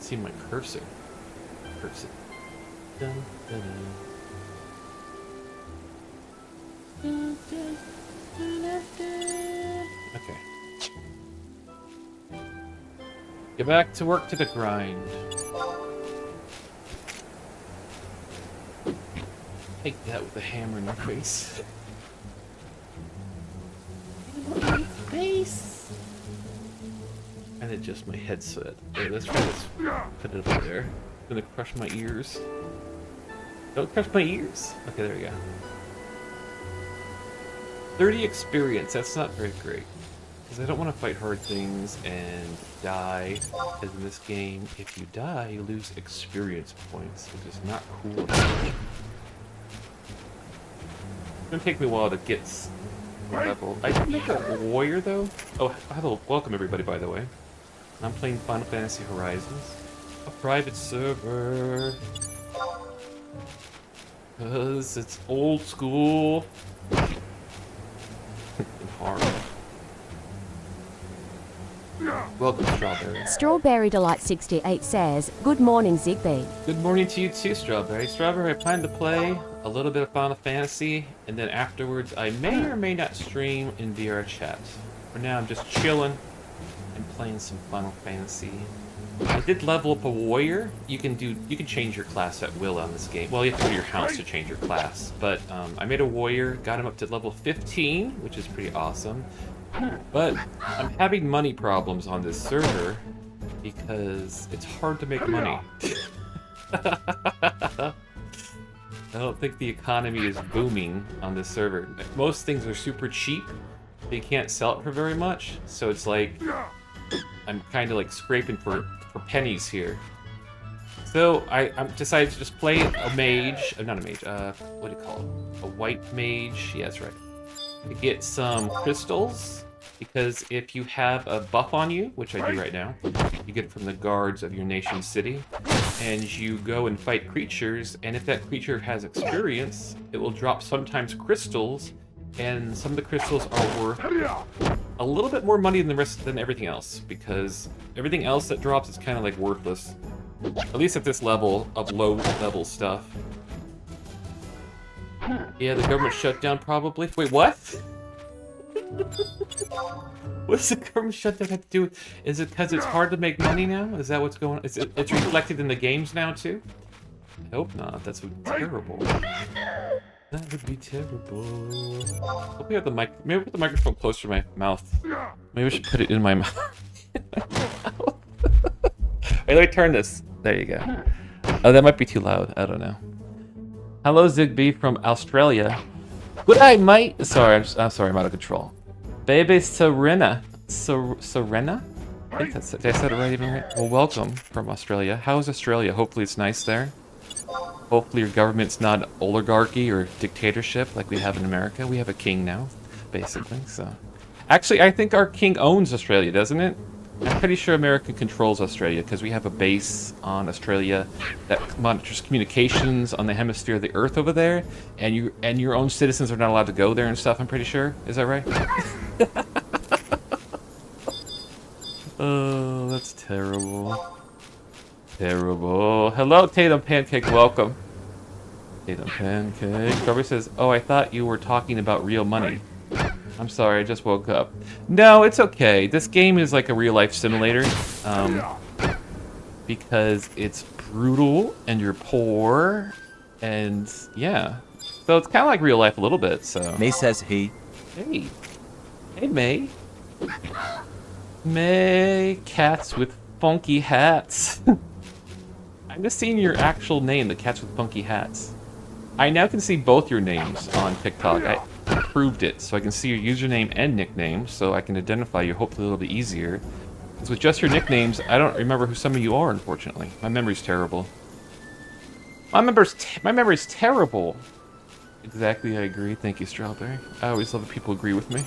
see my cursor. Dun, dun, dun. Okay. Get back to work to the grind. Take that with a hammer in your face. Face. And adjust my headset. Hey, let's try this. Put it up there. I'm gonna crush my ears. Don't crush my ears. Okay, there we go. 30 experience. That's not very great. Because I don't want to fight hard things and die. Because in this game, if you die, you lose experience points, which is not cool at all. It's gonna take me a while to get level. I did make a warrior though. Oh, hello, welcome everybody. By the way, I'm playing Final Fantasy Horizons, a private server, because it's old school and hard. Welcome, Strawberry. Strawberry Delight 68 says, "Good morning, Ziggbee." Good morning to you too, Strawberry. Strawberry, I plan to play a little bit of Final Fantasy, and then afterwards I may or may not stream in VR chat. For now, I'm just chilling and playing some Final Fantasy. I did level up a warrior. You can change your class at will on this game. Well, you have to go to your house to change your class. But I made a warrior, got him up to level 15, which is pretty awesome. But I'm having money problems on this server because it's hard to make money. I don't think the economy is booming on this server. Most things are super cheap. They can't sell it for very much, so it's like I'm kind of like scraping for pennies here. So I'm decided to just play a mage, not a mage, what do you call it? A white mage, yeah, that's right. To get some crystals, because if you have a buff on you, which I do right now, you get it from the guards of your nation's city, and you go and fight creatures, and if that creature has experience, it will drop sometimes crystals, and some of the crystals are worth a little bit more money than everything else, because everything else that drops is kind of like worthless. At least at this level of low level stuff. Yeah, the government shutdown probably. Wait, what? What does the government shutdown have to do with? Is it because it's hard to make money now? Is that what's going on? It's reflected in the games now too? I hope not. That's terrible. That would be terrible. Hope we have the mic. Maybe put the microphone closer to my mouth. Maybe I should put it in my mouth. Wait, let me turn this. There you go. Oh, that might be too loud. I don't know. Hello, Ziggbee from Australia. Good eye, mate. Sorry, I'm sorry, I'm out of control. Baby Serena. Serena? I think that's it. Did I say it right even right? Well, welcome from Australia. How is Australia? Hopefully it's nice there. Hopefully your government's not oligarchy or dictatorship like we have in America. We have a king now, basically, so. Actually, I think our king owns Australia, doesn't it? I'm pretty sure America controls Australia because we have a base on Australia that monitors communications on the hemisphere of the Earth over there, and your own citizens are not allowed to go there and stuff. I'm pretty sure. Is that right? Oh, that's terrible. Terrible. Hello, Tatum Pancake. Welcome. Tatum Pancake. Strawberry says, "Oh, I thought you were talking about real money." I'm sorry, I just woke up. No, it's okay. This game is like a real-life simulator. Because it's brutal, and you're poor, and yeah. So it's kind of like real life a little bit, so. May says he. Hey. Hey, May. May. Cats with funky hats. I'm just seeing your actual name, the Cats with Funky Hats. I now can see both your names on TikTok. I approved it, so I can see your username and nickname, so I can identify you hopefully a little bit easier. Because with just your nicknames, I don't remember who some of you are, unfortunately. My memory's terrible. My memory's terrible! Exactly, I agree. Thank you, Strawberry. I always love when people agree with me.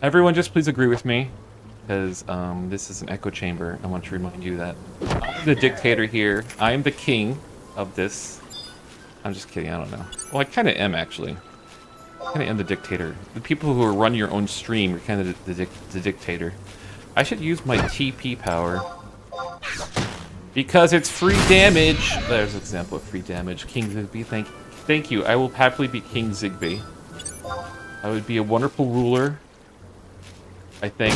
Everyone just please agree with me, because this is an echo chamber. I want to remind you that I'm the dictator here. I am the king of this. I'm just kidding, I don't know. Well, I kind of am, actually. I kind of am the dictator. The people who run your own stream are kind of the dictator. I should use my TP power. Because it's free damage. There's an example of free damage. King Ziggbee, thank you. I will happily be King Ziggbee. I would be a wonderful ruler. I think.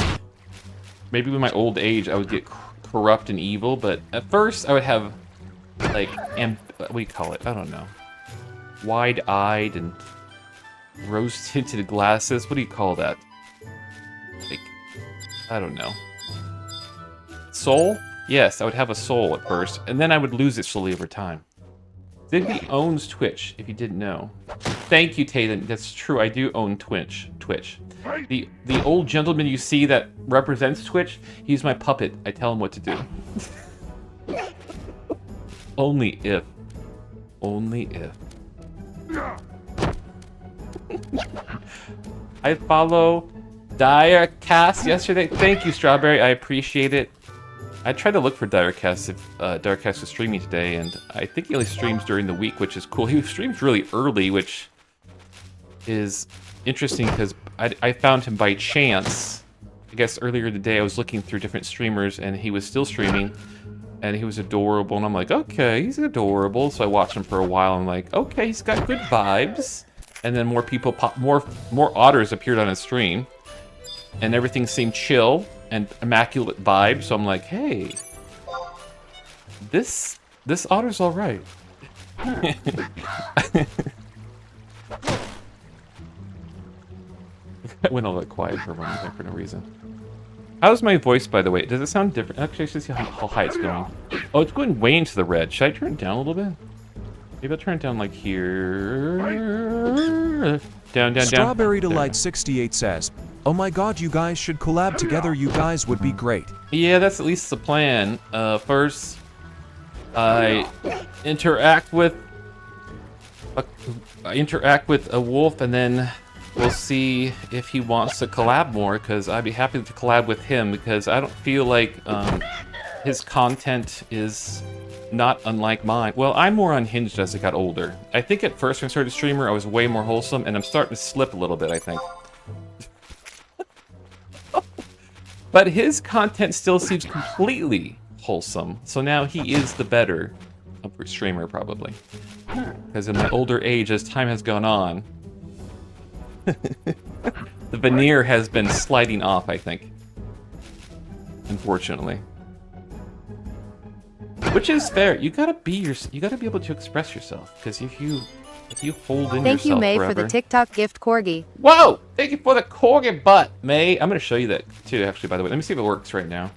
Maybe with my old age I would get corrupt and evil, but at first I would have, like, what do you call it? I don't know. Wide-eyed and rose-tinted glasses. What do you call that? Like, I don't know. Soul? Yes, I would have a soul at first, and then I would lose it slowly over time. Ziggbee owns Twitch, if you didn't know. Thank you, Tatum. That's true, I do own Twitch. The old gentleman you see that represents Twitch, he's my puppet. I tell him what to do. Only if. Only if. I follow Direcast yesterday. Thank you, Strawberry. I appreciate it. I tried to look for Direcast if Direcast was streaming today, and I think he only streams during the week, which is cool. He streams really early, which is interesting because I found him by chance. I guess earlier today I was looking through different streamers, and he was still streaming, and he was adorable, and I'm like, okay, he's adorable. So I watched him for a while, and I'm like, okay, he's got good vibes. And then more people more otters appeared on his stream, and everything seemed chill and immaculate vibes. So I'm like, hey, this otter's all right. I went all that quiet for a moment for no reason. How's my voice, by the way? Does it sound different? Actually, I should see how high it's going. Oh, it's going way into the red. Should I turn it down a little bit? Maybe I'll turn it down like here. Down. Strawberry Delight 68 says, "Oh my god, you guys should collab together. You guys would be great." Yeah, that's at least the plan. First, I interact with a wolf, and then we'll see if he wants to collab more, because I'd be happy to collab with him, because I don't feel like his content is not unlike mine. Well, I'm more unhinged as I got older. I think at first when I started streamer, I was way more wholesome, and I'm starting to slip a little bit, I think. But his content still seems completely wholesome, so now he is the better streamer, probably. Because in my older age, as time has gone on, the veneer has been sliding off, I think. Unfortunately. Which is fair. You gotta be able to express yourself. Because if you hold in Thank yourself you, May, forever... for the TikTok gift, Corgi. Whoa! Thank you for the corgi butt, May. I'm gonna show you that too, actually, by the way. Let me see if it works right now.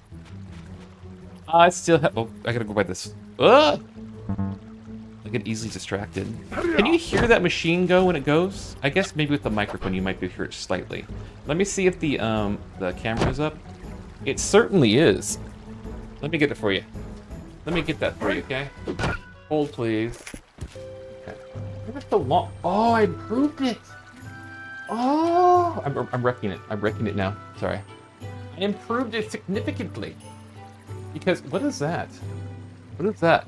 I still have... Oh, I gotta go by this. Ugh! I get easily distracted. Can you hear that machine go when it goes? I guess maybe with the microphone you might be able to hear it slightly. Let me see if the camera is up. It certainly is. Let me get it for you. Let me get that for you, okay? Hold, please. Okay. Where's the long... Oh, I improved it! Oh! I'm wrecking it. I'm wrecking it now. Sorry. I improved it significantly. Because... What is that? What is that?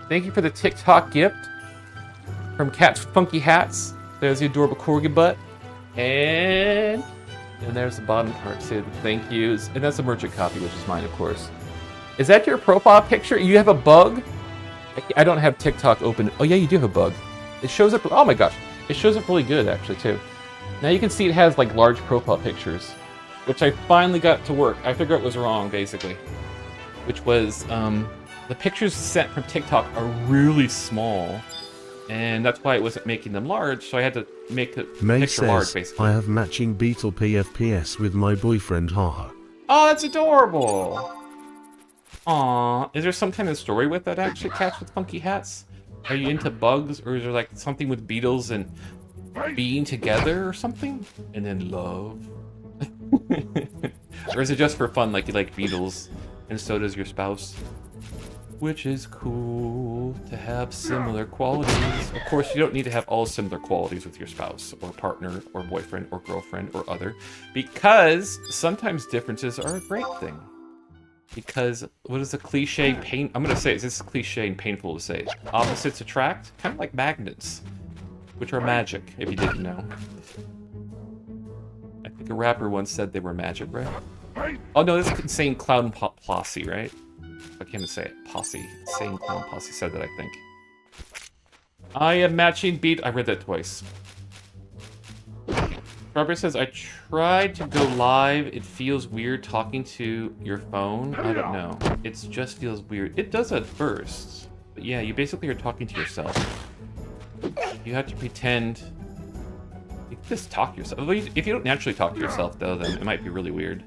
Thank you for the TikTok gift from Cat's Funky Hats. There's the adorable corgi butt. And there's the bottom part too. Thank yous. And that's a merchant copy, which is mine, of course. Is that your profile picture? You have a bug? I don't have TikTok open. Oh yeah, you do have a bug. It shows up. Oh my gosh. It shows up really good, actually, too. Now you can see it has like large profile pictures, which I finally got to work. I figured it was wrong, basically. Which was, the pictures sent from TikTok are really small, and that's why it wasn't making them large, so I had to make the picture large, basically. I have matching Beetle PFPS with my boyfriend, haha. Oh, that's adorable! Aww. Is there some kind of story with that, actually, Cats with Funky Hats? Are you into bugs, or is there like something with beetles and being together or something? And then love? Or is it just for fun, like you like beetles, and so does your spouse? Which is cool to have similar qualities. Of course, you don't need to have all similar qualities with your spouse, or partner, or boyfriend, or girlfriend, or other, because sometimes differences are a great thing. Because, what is the cliche pain? I'm gonna say it, this is cliche and painful to say. Opposites attract, kind of like magnets, which are magic, if you didn't know. I think a rapper once said they were magic, right? Oh no, this is Insane Clown Posse, right? I can't even say it. Posse. Insane Clown Posse said that, I think. I am matching beat. I read that twice. Strawberry says, I tried to go live. It feels weird talking to your phone. I don't know. It just feels weird. It does at first. But yeah, you basically are talking to yourself. You have to pretend. You can just talk to yourself. If you don't naturally talk to yourself, though, then it might be really weird.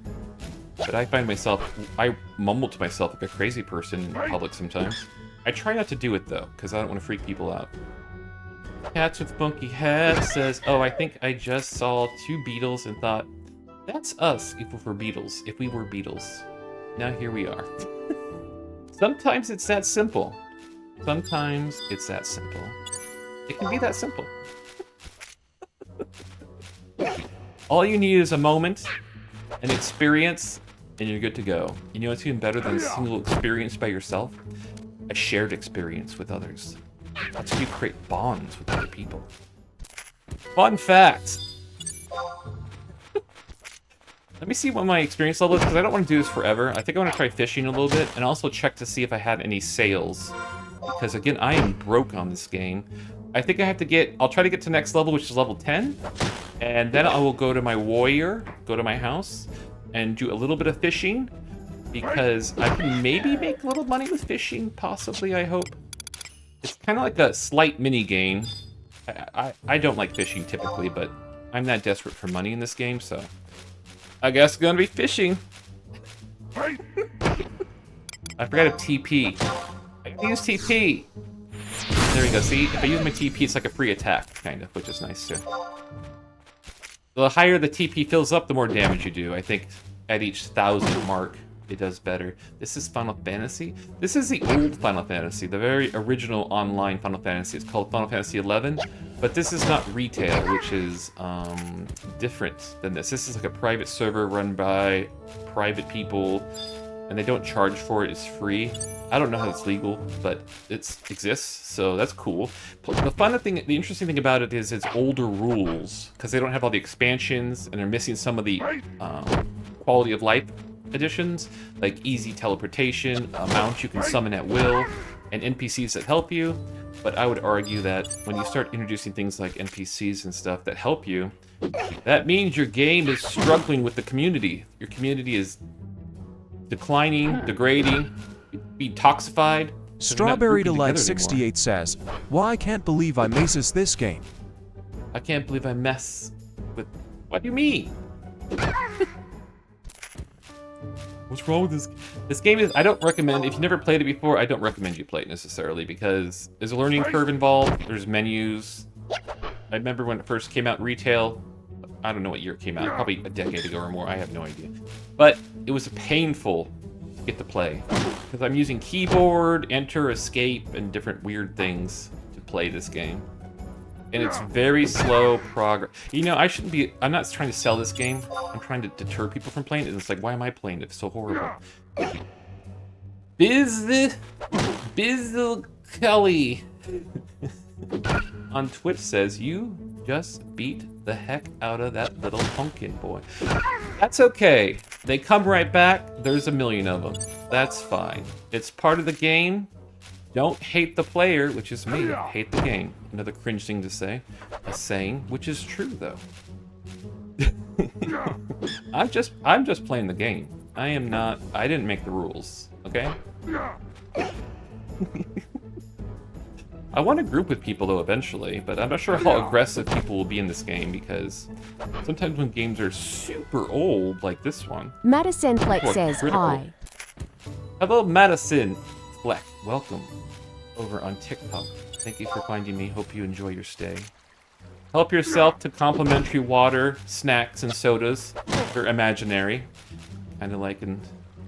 But I find myself, I mumble to myself like a crazy person in public sometimes. I try not to do it, though, because I don't want to freak people out. Cats with Funky Hats says, oh, I think I just saw 2 beetles and thought, that's us if we were Beatles. If we were Beatles. Now here we are. Sometimes it's that simple. Sometimes it's that simple. It can be that simple. All you need is a moment, an experience, and you're good to go. You know what's even better than a single experience by yourself? A shared experience with others. That's how you create bonds with other people. Fun fact! Let me see what my experience level is, because I don't want to do this forever. I think I want to try fishing a little bit, and also check to see if I had any sales. Because again, I am broke on this game. I think I have to get, I'll try to get to next level, which is level 10. And then I will go to my warrior, go to my house, and do a little bit of fishing. Because I can maybe make a little money with fishing, possibly, I hope. It's kind of like a slight mini game. I don't like fishing typically, but I'm not desperate for money in this game, so I guess I'm gonna be fishing. I forgot a TP. I can use TP. There we go. See, if I use my TP, it's like a free attack, kind of, which is nice too. The higher the TP fills up, the more damage you do. I think at each 1,000 mark, it does better. This is Final Fantasy. This is the old Final Fantasy, the very original online Final Fantasy. It's called Final Fantasy XI, but this is not retail, which is different than this. This is like a private server run by private people, and they don't charge for it. It's free. I don't know how it's legal, but it exists, so that's cool. The interesting thing about it is it's older rules, because they don't have all the expansions, and they're missing some of the quality of life additions, like easy teleportation, a mount you can summon at will, and NPCs that help you. But I would argue that when you start introducing things like NPCs and stuff that help you, that means your game is struggling with the community. Your community is declining, degrading, being toxified. Strawberry Delight 68 says, well, I can't believe I messes this game. I can't believe I mess with... What do you mean? What's wrong with this? This game is, I don't recommend, if you've never played it before, I don't recommend you play it necessarily, because there's a learning curve involved, there's menus. I remember when it first came out in retail, I don't know what year it came out, probably a decade ago or more, I have no idea. But it was painful to get to play, because I'm using keyboard, enter, escape, and different weird things to play this game. And it's very slow progress. You know, I'm not trying to sell this game. I'm trying to deter people from playing it. It's like, why am I playing it? It's so horrible. Biz Kelly on Twitch says, you just beat the heck out of that little pumpkin boy. That's okay. They come right back. There's a million of them. That's fine. It's part of the game. Don't hate the player, which is me. Hate the game. Another cringe thing to say. A saying, which is true though. I'm just playing the game. I didn't make the rules, okay? I want to group with people though eventually, but I'm not sure how aggressive people will be in this game, because sometimes when games are super old, like this one. Madison Fleck says hi. Hello, Madison Fleck. Welcome over on TikTok. Thank you for finding me. Hope you enjoy your stay. Help yourself to complimentary water, snacks, and sodas. They're imaginary. Kind of like in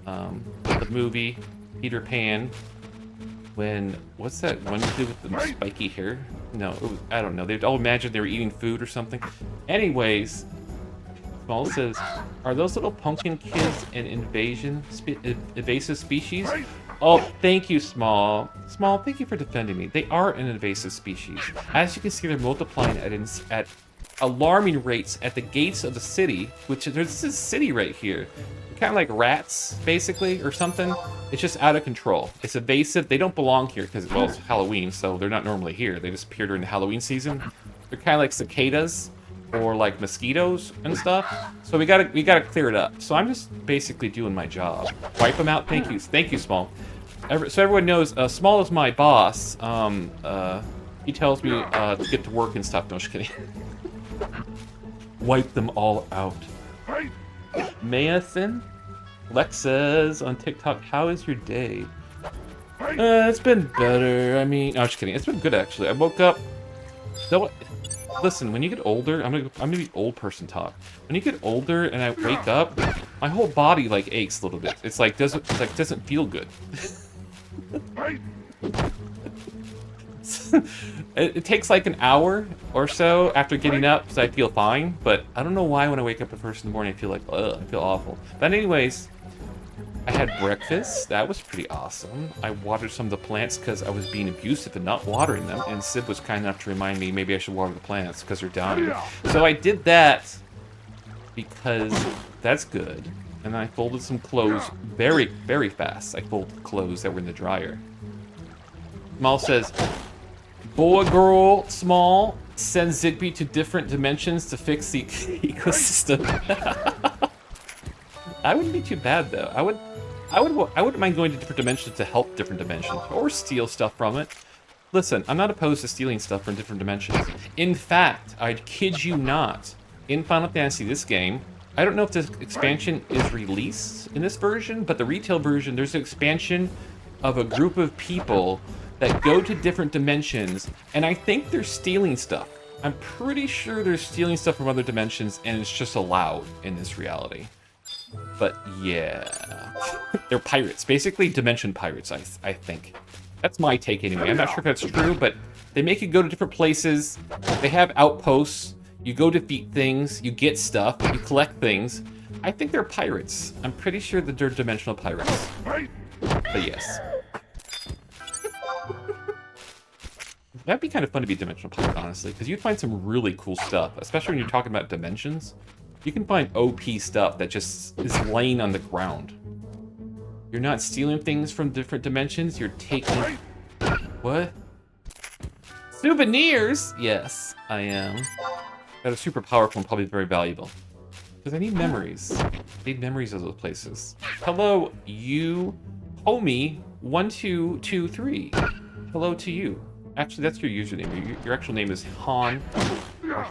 the movie Peter Pan. When, what's that one kid with the spiky hair? No, I don't know. They'd all imagine they were eating food or something. Anyways, Small says, are those little pumpkin kids an invasive species? Oh, thank you, Small. Small, thank you for defending me. They are an invasive species. As you can see, they're multiplying at alarming rates at the gates of the city, which this is a city right here. Kind of like rats, basically, or something. It's just out of control. It's evasive. They don't belong here because, well, it's Halloween, so they're not normally here. They just appear during the Halloween season. They're kind of like cicadas or like mosquitoes and stuff. So we gotta clear it up. So I'm just basically doing my job. Wipe them out. Thank you, Small. So everyone knows, Small is my boss. He tells me to get to work and stuff. No, just kidding. Wipe them all out. Mayasin? Lex says on TikTok, how is your day? It's been better. I mean, no, just kidding. It's been good, actually. I woke up... So, listen, when you get older, I'm gonna be old person talk. When you get older and I wake up, my whole body, like, aches a little bit. It's like, doesn't feel good. It takes like an hour or so after getting up, so I feel fine. But I don't know why when I wake up the first in the morning, I feel like, ugh, I feel awful. But anyways, I had breakfast. That was pretty awesome. I watered some of the plants because I was being abusive and not watering them. And Sid was kind enough to remind me maybe I should water the plants because they're dying. So I did that because that's good. And then I folded some clothes very, very fast. I folded clothes that were in the dryer. Mal says, boy, girl, Small, send Ziggbee to different dimensions to fix the ecosystem. I wouldn't be too bad though. I wouldn't mind going to different dimensions to help different dimensions or steal stuff from it. Listen, I'm not opposed to stealing stuff from different dimensions. In fact, I kid you not, in Final Fantasy, this game, I don't know if this expansion is released in this version, but the retail version, there's an expansion of a group of people that go to different dimensions, and I think they're stealing stuff. I'm pretty sure they're stealing stuff from other dimensions, and it's just allowed in this reality. But yeah, they're pirates, basically dimension pirates, I think. That's my take anyway. I'm not sure if that's true, but they make you go to different places. They have outposts. You go defeat things, you get stuff, you collect things. I think they're pirates. I'm pretty sure that they're dimensional pirates. But yes. That'd be kind of fun to be a dimensional pirate, honestly, because you'd find some really cool stuff, especially when you're talking about dimensions. You can find OP stuff that just is laying on the ground. You're not stealing things from different dimensions, you're taking... What? Souvenirs? Yes, I am. That are super powerful and probably very valuable. Because I need memories. I need memories of those places. Hello, you homie 1223. Hello to you. Actually, that's your username. Your actual name is Han. Or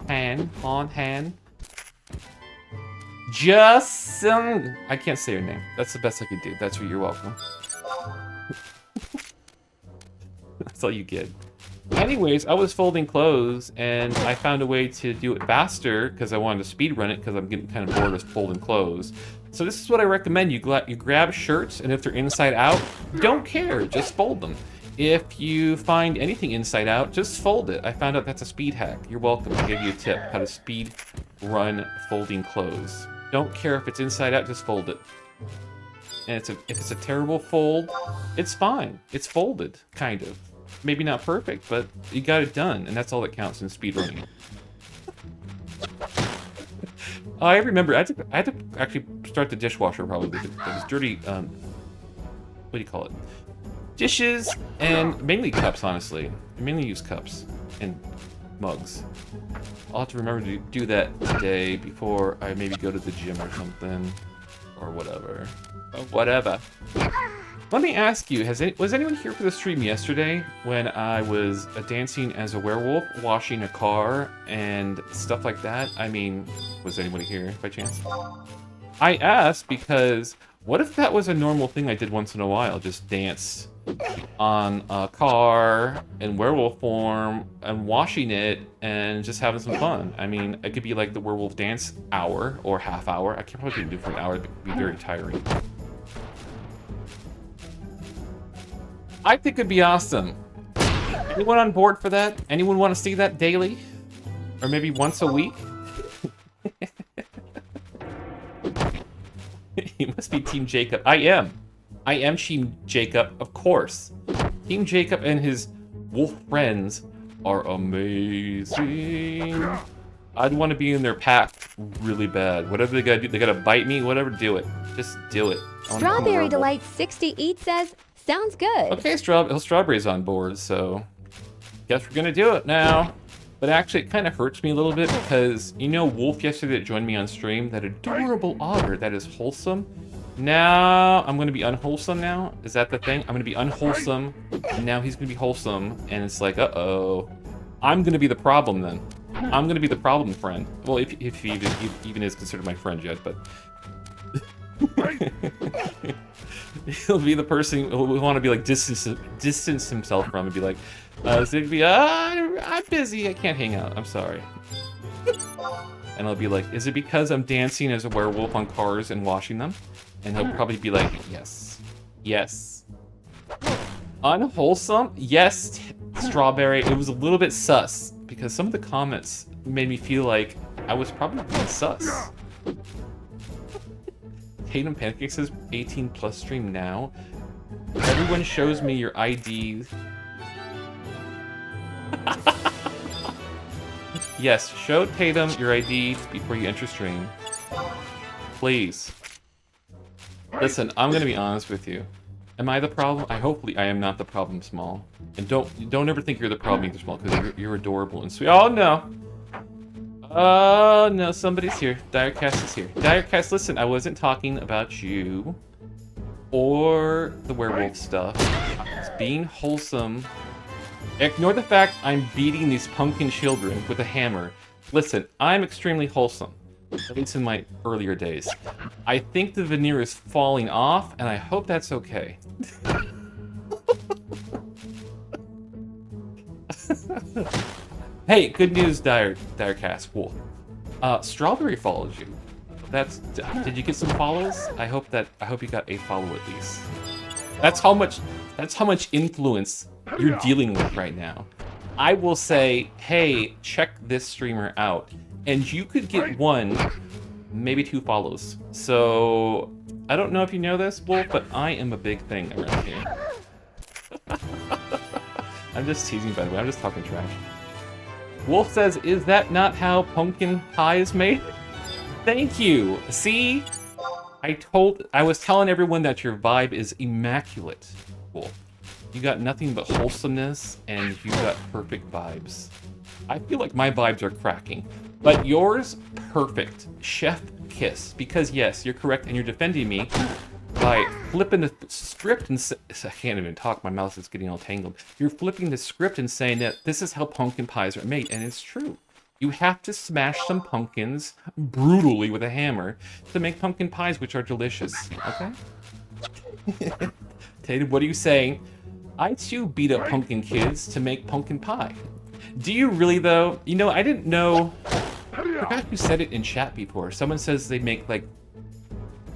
Han. Justin. I can't say your name. That's the best I could do. That's what you're welcome. That's all you get. Anyways, I was folding clothes, and I found a way to do it faster because I wanted to speed run it because I'm getting kind of bored of folding clothes. So this is what I recommend. You grab shirts, and if they're inside out, don't care. Just fold them. If you find anything inside out, just fold it. I found out that's a speed hack. You're welcome. I gave you a tip how to speed run folding clothes. Don't care if it's inside out, just fold it. And if it's a terrible fold, it's fine. It's folded, kind of. Maybe not perfect, but you got it done, and that's all that counts in speedrunning. Oh, I remember, I had to actually start the dishwasher probably because it was dirty, what do you call it? Dishes, and mainly cups, honestly. I mainly use cups and mugs. I'll have to remember to do that today before I maybe go to the gym or something, or whatever. Whatever. Let me ask you, was anyone here for the stream yesterday when I was dancing as a werewolf, washing a car, and stuff like that? I mean, was anybody here by chance? I asked because what if that was a normal thing I did once in a while? Just dance on a car in werewolf form and washing it and just having some fun. I mean, it could be like the werewolf dance hour or half hour. I can't probably do it for an hour, it'd be very tiring. I think it'd be awesome. Anyone on board for that? Anyone want to see that daily? Or maybe once a week? You must be Team Jacob. I am. I am Team Jacob, of course. Team Jacob and his wolf friends are amazing. I'd want to be in their pack really bad. Whatever they gotta do, they gotta bite me, whatever, do it. Just do it. I wanna become a Strawberry werewolf. Delight 60 Eat says, sounds good. Okay, Strawberry's on board, so guess we're gonna do it now. But actually, it kind of hurts me a little bit because, you know, Wolf yesterday that joined me on stream, that adorable otter that is wholesome. Now I'm gonna be unwholesome now. Is that the thing? I'm gonna be unwholesome, and now he's gonna be wholesome, and it's like, uh-oh. I'm gonna be the problem then. I'm gonna be the problem friend. Well, if he even is considered my friend yet, but he'll be the person who will want to be like distance himself from and be like, Ziggbee, I'm busy, I can't hang out, I'm sorry. And I'll be like, is it because I'm dancing as a werewolf on cars and washing them? And he'll probably be like, yes. Yes. Unwholesome? Yes, Strawberry. It was a little bit sus because some of the comments made me feel like I was probably being sus. Tatum Pancake says 18 plus stream now. Everyone shows me your ID. Yes, show Tatum your ID before you enter stream. Please. Listen, I'm gonna be honest with you. Am I the problem? Hopefully I am not the problem, Small. And don't ever think you're the problem either, Small, because you're adorable and sweet. Oh no! Oh no, somebody's here. Direcast is here. Direcast, listen, I wasn't talking about you or the werewolf stuff. I was being wholesome. Ignore the fact I'm beating these pumpkin children with a hammer. Listen, I'm extremely wholesome. At least in my earlier days. I think the veneer is falling off, and I hope that's okay. Hey, good news, Direcast Wolf. Strawberry followed you. Did you get some follows? I hope you got a follow at least. That's how much influence you're dealing with right now. I will say, hey, check this streamer out. And you could get 1, maybe 2 follows. So, I don't know if you know this, Wolf, but I am a big thing around here. I'm just teasing, by the way. I'm just talking trash. Wolf says, is that not how pumpkin pie is made? Thank you. See? I was telling everyone that your vibe is immaculate, Wolf. You got nothing but wholesomeness, and you got perfect vibes. I feel like my vibes are cracking. But yours, perfect. Chef kiss. Because yes, you're correct, and you're defending me by flipping the script and I can't even talk, my mouth is getting all tangled. You're flipping the script and saying that this is how pumpkin pies are made, and it's true. You have to smash some pumpkins brutally with a hammer to make pumpkin pies, which are delicious. Okay? Tatum, what are you saying? I too beat up pumpkin kids to make pumpkin pie. Do you really though? You know, I didn't know. I forgot who said it in chat before. Someone says they make like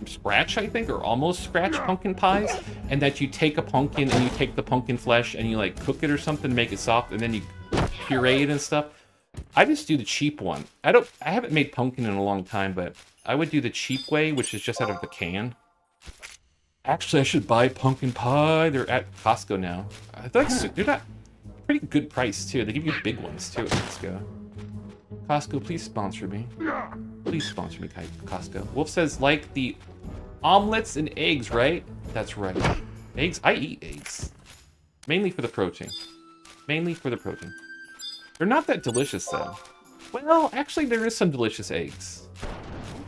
scratch, I think, or almost scratch pumpkin pies, and that you take a pumpkin and you take the pumpkin flesh and you like cook it or something to make it soft, and then you puree it and stuff. I just do the cheap one. I haven't made pumpkin in a long time, but I would do the cheap way, which is just out of the can. Actually, I should buy pumpkin pie. They're at Costco now. I feel like they're not pretty good price too. They give you big ones too at Costco. Costco, please sponsor me. Please sponsor me, Costco. Wolf says like the omelets and eggs, right? That's right. Eggs. I eat eggs. Mainly for the protein. Mainly for the protein. They're not that delicious though. Well, actually, there is some delicious eggs.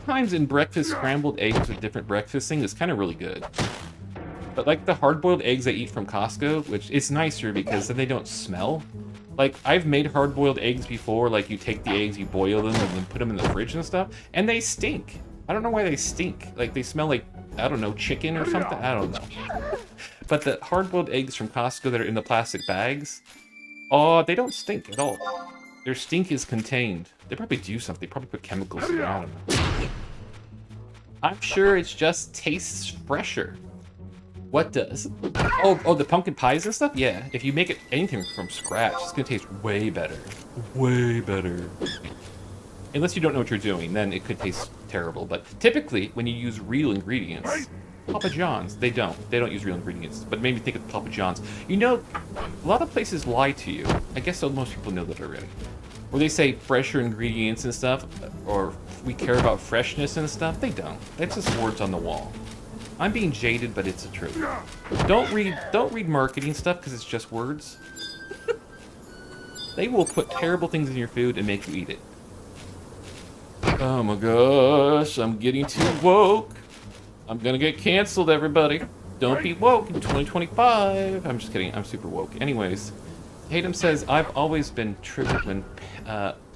Sometimes in breakfast, scrambled eggs with different breakfast things is kind of really good. But like the hard-boiled eggs I eat from Costco, which is nicer because then they don't smell. Like, I've made hard-boiled eggs before, like you take the eggs, you boil them, and then put them in the fridge and stuff, and they stink. I don't know why they stink. Like, they smell like, I don't know, chicken or something? I don't know. But the hard-boiled eggs from Costco that are in the plastic bags, oh, they don't stink at all. Their stink is contained. They probably do something. They probably put chemicals in it. I don't know. I'm sure it just tastes fresher. What does? Oh, the pumpkin pies and stuff? Yeah, if you make it anything from scratch, it's gonna taste way better. Way better. Unless you don't know what you're doing, then it could taste terrible. But typically, when you use real ingredients, Papa John's, they don't use real ingredients. But it made me think of Papa John's. You know, a lot of places lie to you. I guess most people know that already. Or they say fresher ingredients and stuff, or we care about freshness and stuff. They don't. That's just words on the wall. I'm being jaded, but it's the truth. Don't read marketing stuff because it's just words. They will put terrible things in your food and make you eat it. Oh my gosh, I'm getting too woke. I'm gonna get canceled, everybody. Don't be woke in 2025. I'm just kidding, I'm super woke. Anyways, Tatum says, I've always been triggered when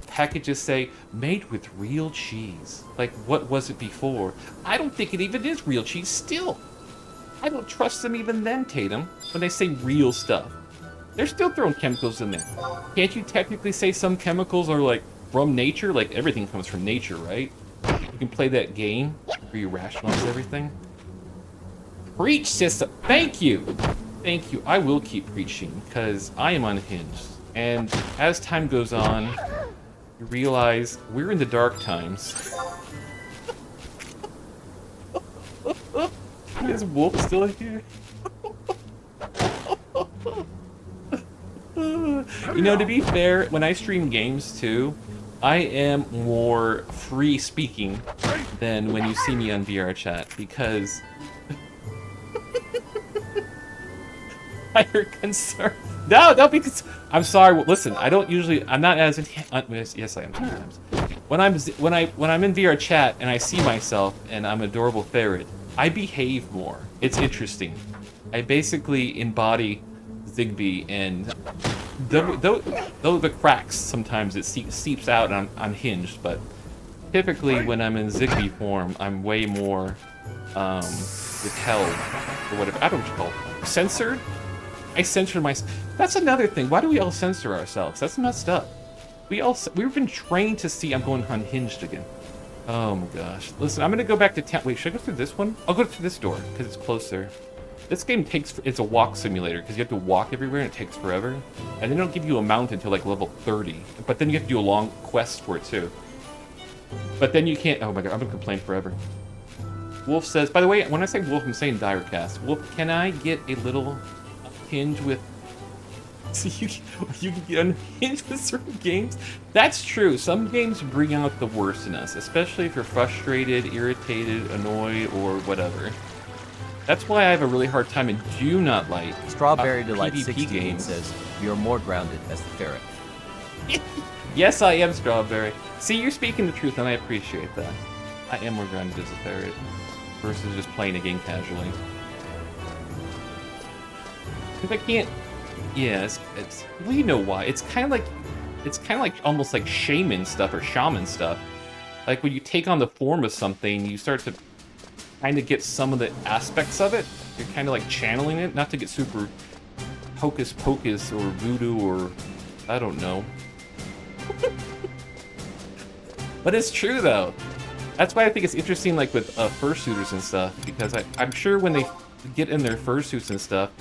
packages say, made with real cheese. Like, what was it before? I don't think it even is real cheese still. I don't trust them even then, Tatum, when they say real stuff. They're still throwing chemicals in there. Can't you technically say some chemicals are like from nature? Like everything comes from nature, right? You can play that game where you rationalize everything. Preach, sister. Thank you. Thank you. I will keep preaching because I am unhinged. And as time goes on, you realize we're in the dark times. Is Wolf still here? You know, to be fair, when I stream games too, I am more free speaking than when you see me on VR chat because I heard concern. No, don't be concerned. I'm sorry. Listen, I don't usually. I'm not as. Yes, I am sometimes. When I'm in VR chat and I see myself and I'm an adorable ferret, I behave more. It's interesting. I basically embody Ziggbee, and though the cracks sometimes it seeps out and I'm hinged, but typically when I'm in Ziggbee form, I'm way more withheld or whatever. I don't know what you call it. Censored. I censor myself. That's another thing. Why do we all censor ourselves? That's messed up. We've been trained to see. I'm going unhinged again. Oh my gosh. Listen, I'm gonna go back to town. Wait, should I go through this one? I'll go through this door because it's closer. This game it's a walk simulator because you have to walk everywhere and it takes forever. And they don't give you a mount until like level 30. But then you have to do a long quest for it too. But then you can't. Oh my god, I'm gonna complain forever. Wolf says, by the way, when I say Wolf, I'm saying Direcast. Wolf, can I get a little hinge with? So you can get unhinged with certain games? That's true. Some games bring out the worst in us, especially if you're frustrated, irritated, annoyed, or whatever. That's why I have a really hard time and do not like Strawberry Delight PvP 16 games. says, you're more grounded as the ferret. Yes, I am Strawberry. See, you're speaking the truth, and I appreciate that. I am more grounded as a ferret versus just playing a game casually. If I can't, yeah, it's well, you know why? It's kind of like almost like shaman stuff or shaman stuff. Like when you take on the form of something, you start to kind of get some of the aspects of it. You're kind of like channeling it, not to get super hocus pocus or voodoo or I don't know. But it's true though. That's why I think it's interesting, like with fursuiters and stuff, because I'm sure when they get in their fursuits and stuff,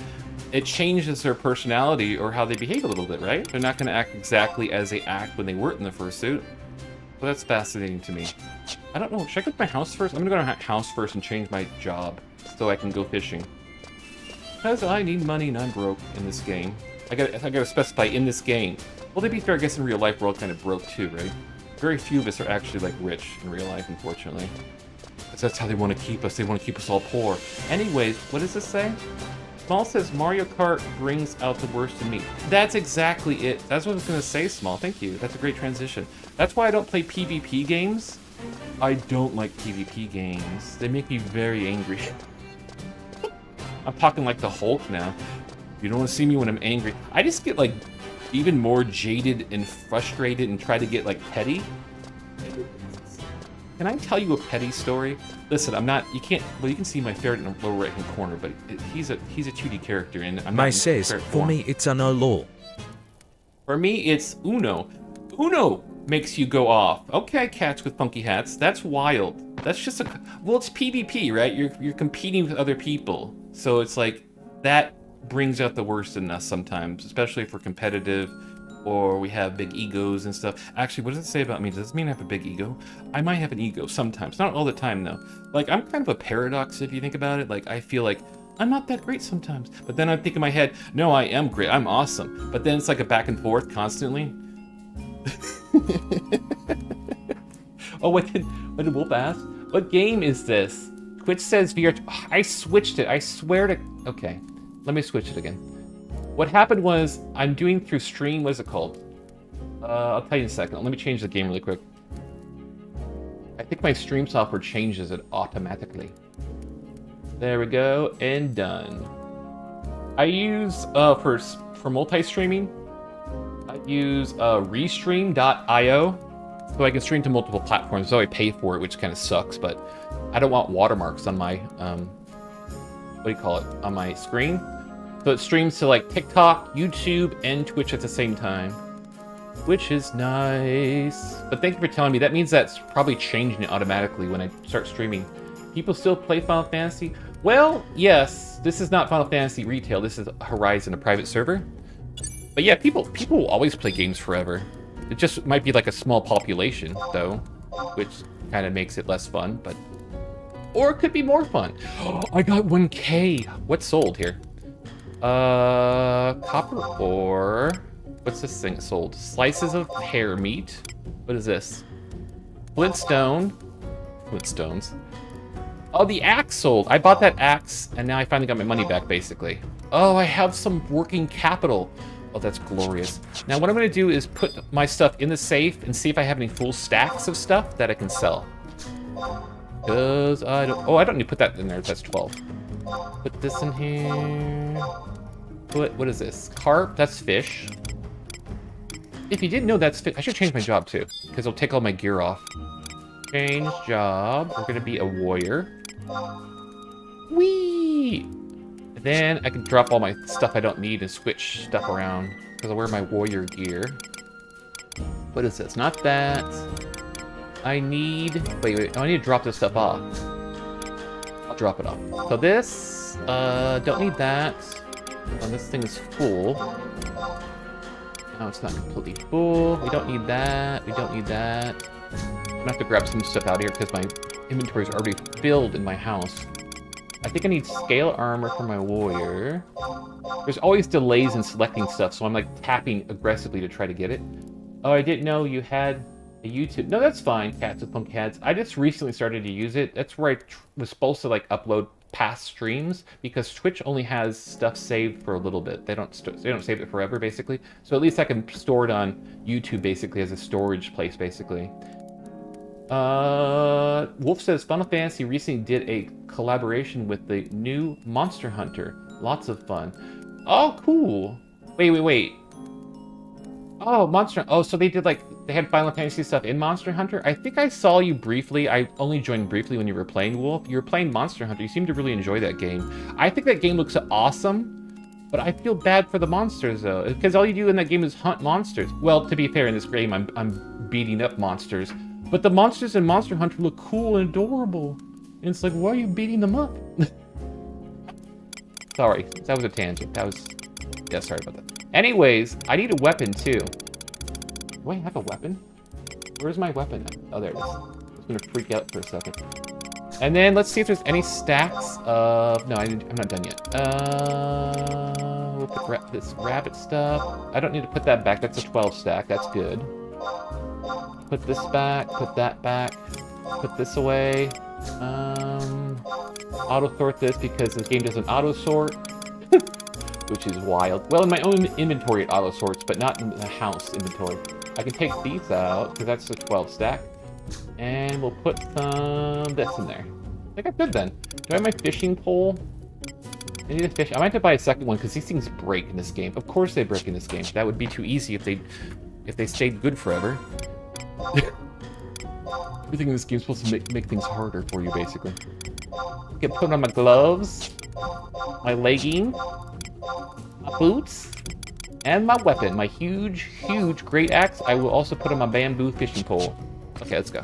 it changes their personality or how they behave a little bit, right? They're not going to act exactly as they act when they weren't in the fursuit. So that's fascinating to me. I don't know. Should I go to my house first? I'm going to go to my house first and change my job so I can go fishing. Because I need money and I'm broke in this game. I gotta specify in this game. Well, to be fair, I guess in real life we're all kind of broke too, right? Very few of us are actually like rich in real life, unfortunately. That's how they want to keep us. They want to keep us all poor. Anyways, what does this say? Small says Mario Kart brings out the worst in me. That's exactly it. That's what I was going to say, Small. Thank you. That's a great transition. That's why I don't play PvP games. I don't like PvP games. They make me very angry. I'm talking like the Hulk now. You don't want to see me when I'm angry. I just get like even more jaded and frustrated and try to get like petty. Can I tell you a petty story? Listen, I'm not. You can't. Well, you can see my ferret in the lower right-hand corner, but he's a 2D character, and I'm not. May says, for me, it's a no law. For me, it's Uno. Uno makes you go off. Okay, cats with funky hats. That's wild. That's just a. Well, it's PvP, right? You're competing with other people, so it's like that brings out the worst in us sometimes, especially if we're competitive. Or we have big egos and stuff. Actually, what does it say about me? Does this mean I have a big ego? I might have an ego sometimes. Not all the time, though. Like, I'm kind of a paradox if you think about it. Like, I feel like I'm not that great sometimes. But then I think in my head, no, I am great. I'm awesome. But then it's like a back and forth constantly. Oh, what did Wolf ask? What game is this? Twitch says VR. I switched it. I swear to. Okay, let me switch it again. What happened was I'm doing through stream. What is it called? I'll tell you in a second. Let me change the game really quick. I think my stream software changes it automatically. There we go, and done. I use for multi-streaming. I use Restream.io, so I can stream to multiple platforms. So I pay for it, which kind of sucks, but I don't want watermarks on my what do you call it, on my screen. So it streams to like TikTok, YouTube, and Twitch at the same time, which is nice. But thank you for telling me. That means that's probably changing it automatically when I start streaming. People still play Final Fantasy? Well, yes. This is not Final Fantasy Retail. This is Horizon, a private server. But yeah, people will always play games forever. It just might be like a small population, though, which kind of makes it less fun, but... Or it could be more fun. Oh, I got 1K. What's sold here? Copper ore. What's this thing sold? Slices of hair meat. What is this? Flintstone. Flintstones. Oh, the axe sold. I bought that axe, and now I finally got my money back, basically. Oh, I have some working capital. Oh, that's glorious. Now, what I'm going to do is put my stuff in the safe and see if I have any full stacks of stuff that I can sell. Because I don't... Oh, I don't need to put that in there. That's 12. Put this in here. What is this? Carp? That's fish. If you didn't know that's fish... I should change my job, too. Because it'll take all my gear off. Change job. We're going to be a warrior. Whee! Then I can drop all my stuff I don't need and switch stuff around. Because I'll wear my warrior gear. What is this? Not that. I need... Wait. I need to drop this stuff off. I'll drop it off. So this... don't need that. Oh, this thing is full. No, it's not completely full. We don't need that. We don't need that. I'm gonna have to grab some stuff out of here because my inventory is already filled in my house. I think I need scale armor for my warrior. There's always delays in selecting stuff, so I'm like tapping aggressively to try to get it. Oh, I didn't know you had a YouTube. No, that's fine, Cats with Pumpkins. I just recently started to use it. That's where I was supposed to like upload past streams because Twitch only has stuff saved for a little bit. They don't save it forever, basically. So at least I can store it on YouTube, basically, as a storage place, basically. Wolf says Final Fantasy recently did a collaboration with the new Monster Hunter. Lots of fun. Oh, cool. Wait. Oh, Monster... Oh, so they did, like... They had Final Fantasy stuff in Monster Hunter? I think I saw you briefly. I only joined briefly when you were playing, Wolf. You were playing Monster Hunter. You seem to really enjoy that game. I think that game looks awesome, but I feel bad for the monsters, though. Because all you do in that game is hunt monsters. Well, to be fair, in this game, I'm beating up monsters. But the monsters in Monster Hunter look cool and adorable. And it's like, why are you beating them up? Sorry, that was a tangent. That was... Yeah, sorry about that. Anyways, I need a weapon, too. Do I have a weapon? Where's my weapon? Oh, there it is. I was gonna freak out for a second. And then let's see if there's any stacks of... No, I'm not done yet. We'll put this rabbit stuff. I don't need to put that back. That's a 12 stack. That's good. Put this back. Put that back. Put this away. Auto-sort this because this game doesn't auto-sort. Which is wild. Well, in my own inventory it auto-sorts, but not in the house inventory. I can take these out, because that's a 12 stack. And we'll put some this in there. I think I'm good then. Do I have my fishing pole? I need a fish. I might have to buy a second one, because these things break in this game. Of course they break in this game. That would be too easy if they stayed good forever. Everything in this game is supposed to make things harder for you, basically. Okay, put on my gloves, my legging, my boots, and my weapon, my huge great axe. I will also put on my bamboo fishing pole. Okay, let's go.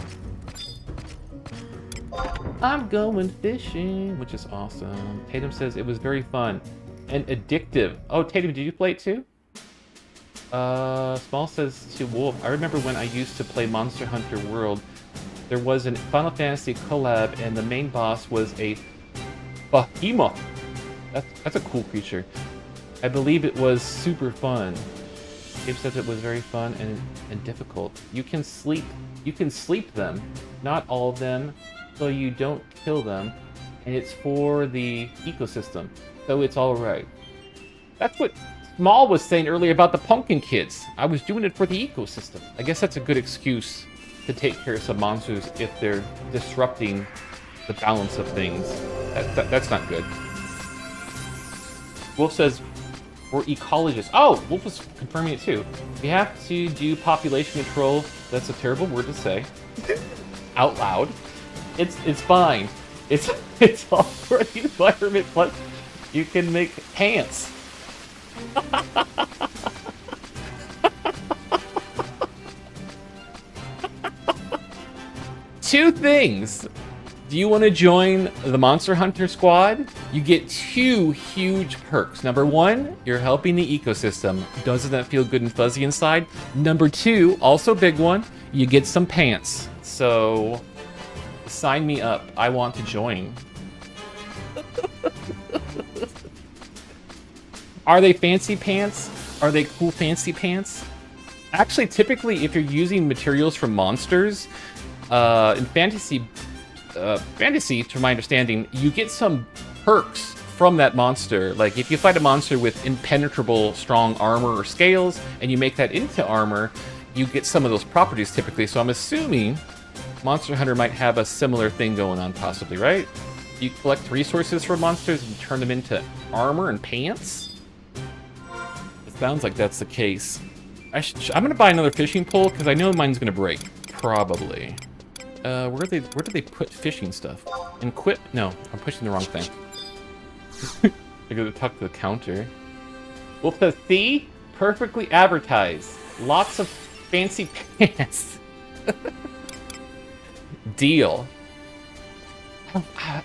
I'm going fishing, which is awesome. Tatum says it was very fun and addictive. Oh, Tatum, did you play it too? Small says to Wolf, I remember when I used to play Monster Hunter World, there was a Final Fantasy collab and the main boss was a behemoth. That's a cool creature. I believe it was super fun. Gabe says it was very fun and difficult. You can sleep them, not all of them, so you don't kill them, and it's for the ecosystem, so it's alright. That's what Small was saying earlier about the pumpkin kids. I was doing it for the ecosystem. I guess that's a good excuse to take care of some monsters if they're disrupting the balance of things. That's not good. Wolf says, we're ecologists. Oh, Wolf was confirming it too. We have to do population control. That's a terrible word to say. Out loud. It's fine. It's all for the environment, plus you can make pants. Two things. Do you want to join the Monster Hunter squad? You get 2 huge perks. Number 1, you're helping the ecosystem. Doesn't that feel good and fuzzy inside? Number 2, also big one, you get some pants. So, sign me up. I want to join. Are they fancy pants? Are they cool fancy pants? Actually, typically, if you're using materials from monsters, in fantasy, to my understanding, you get some perks from that monster. Like, if you fight a monster with impenetrable, strong armor or scales, and you make that into armor, you get some of those properties typically. So I'm assuming Monster Hunter might have a similar thing going on, possibly, right? You collect resources from monsters and turn them into armor and pants? It sounds like that's the case. I'm gonna buy another fishing pole because I know mine's gonna break. Probably. Where do they put fishing stuff? Equip? No, I'm pushing the wrong thing. I gotta talk to the counter. Wolf says, see? Perfectly advertised. Lots of fancy pants. Deal.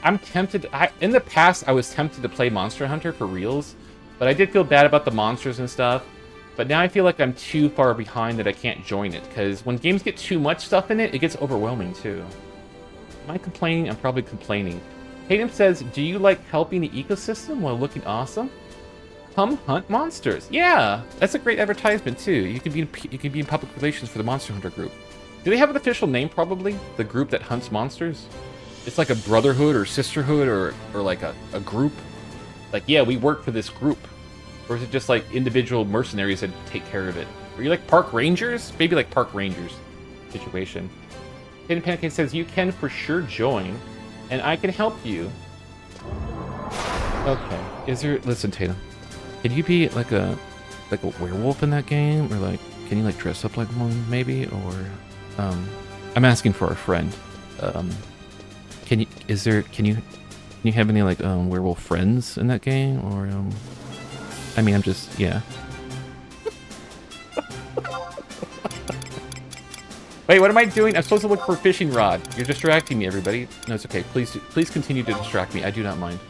I'm tempted. In the past, I was tempted to play Monster Hunter for reals, but I did feel bad about the monsters and stuff. But now I feel like I'm too far behind that I can't join it, because when games get too much stuff in it, it gets overwhelming too. Am I complaining? I'm probably complaining. Tatum says, do you like helping the ecosystem while looking awesome? Come hunt monsters. Yeah, that's a great advertisement too. You can be in public relations for the Monster Hunter group. Do they have an official name probably? The group that hunts monsters? It's like a brotherhood or sisterhood or like a group. Like, yeah, we work for this group. Or is it just like individual mercenaries that take care of it? Are you like park rangers? Maybe like park rangers situation. Hidden Pancake says, you can for sure join, and I can help you. Okay. Listen, Tatum. Can you be like a werewolf in that game? Or like, can you like dress up like one maybe? Or, I'm asking for a friend. Can you have any like, werewolf friends in that game? Or, I mean, I'm just, yeah. Wait, what am I doing? I'm supposed to look for a fishing rod. You're distracting me, everybody. No, it's okay. Please continue to distract me. I do not mind.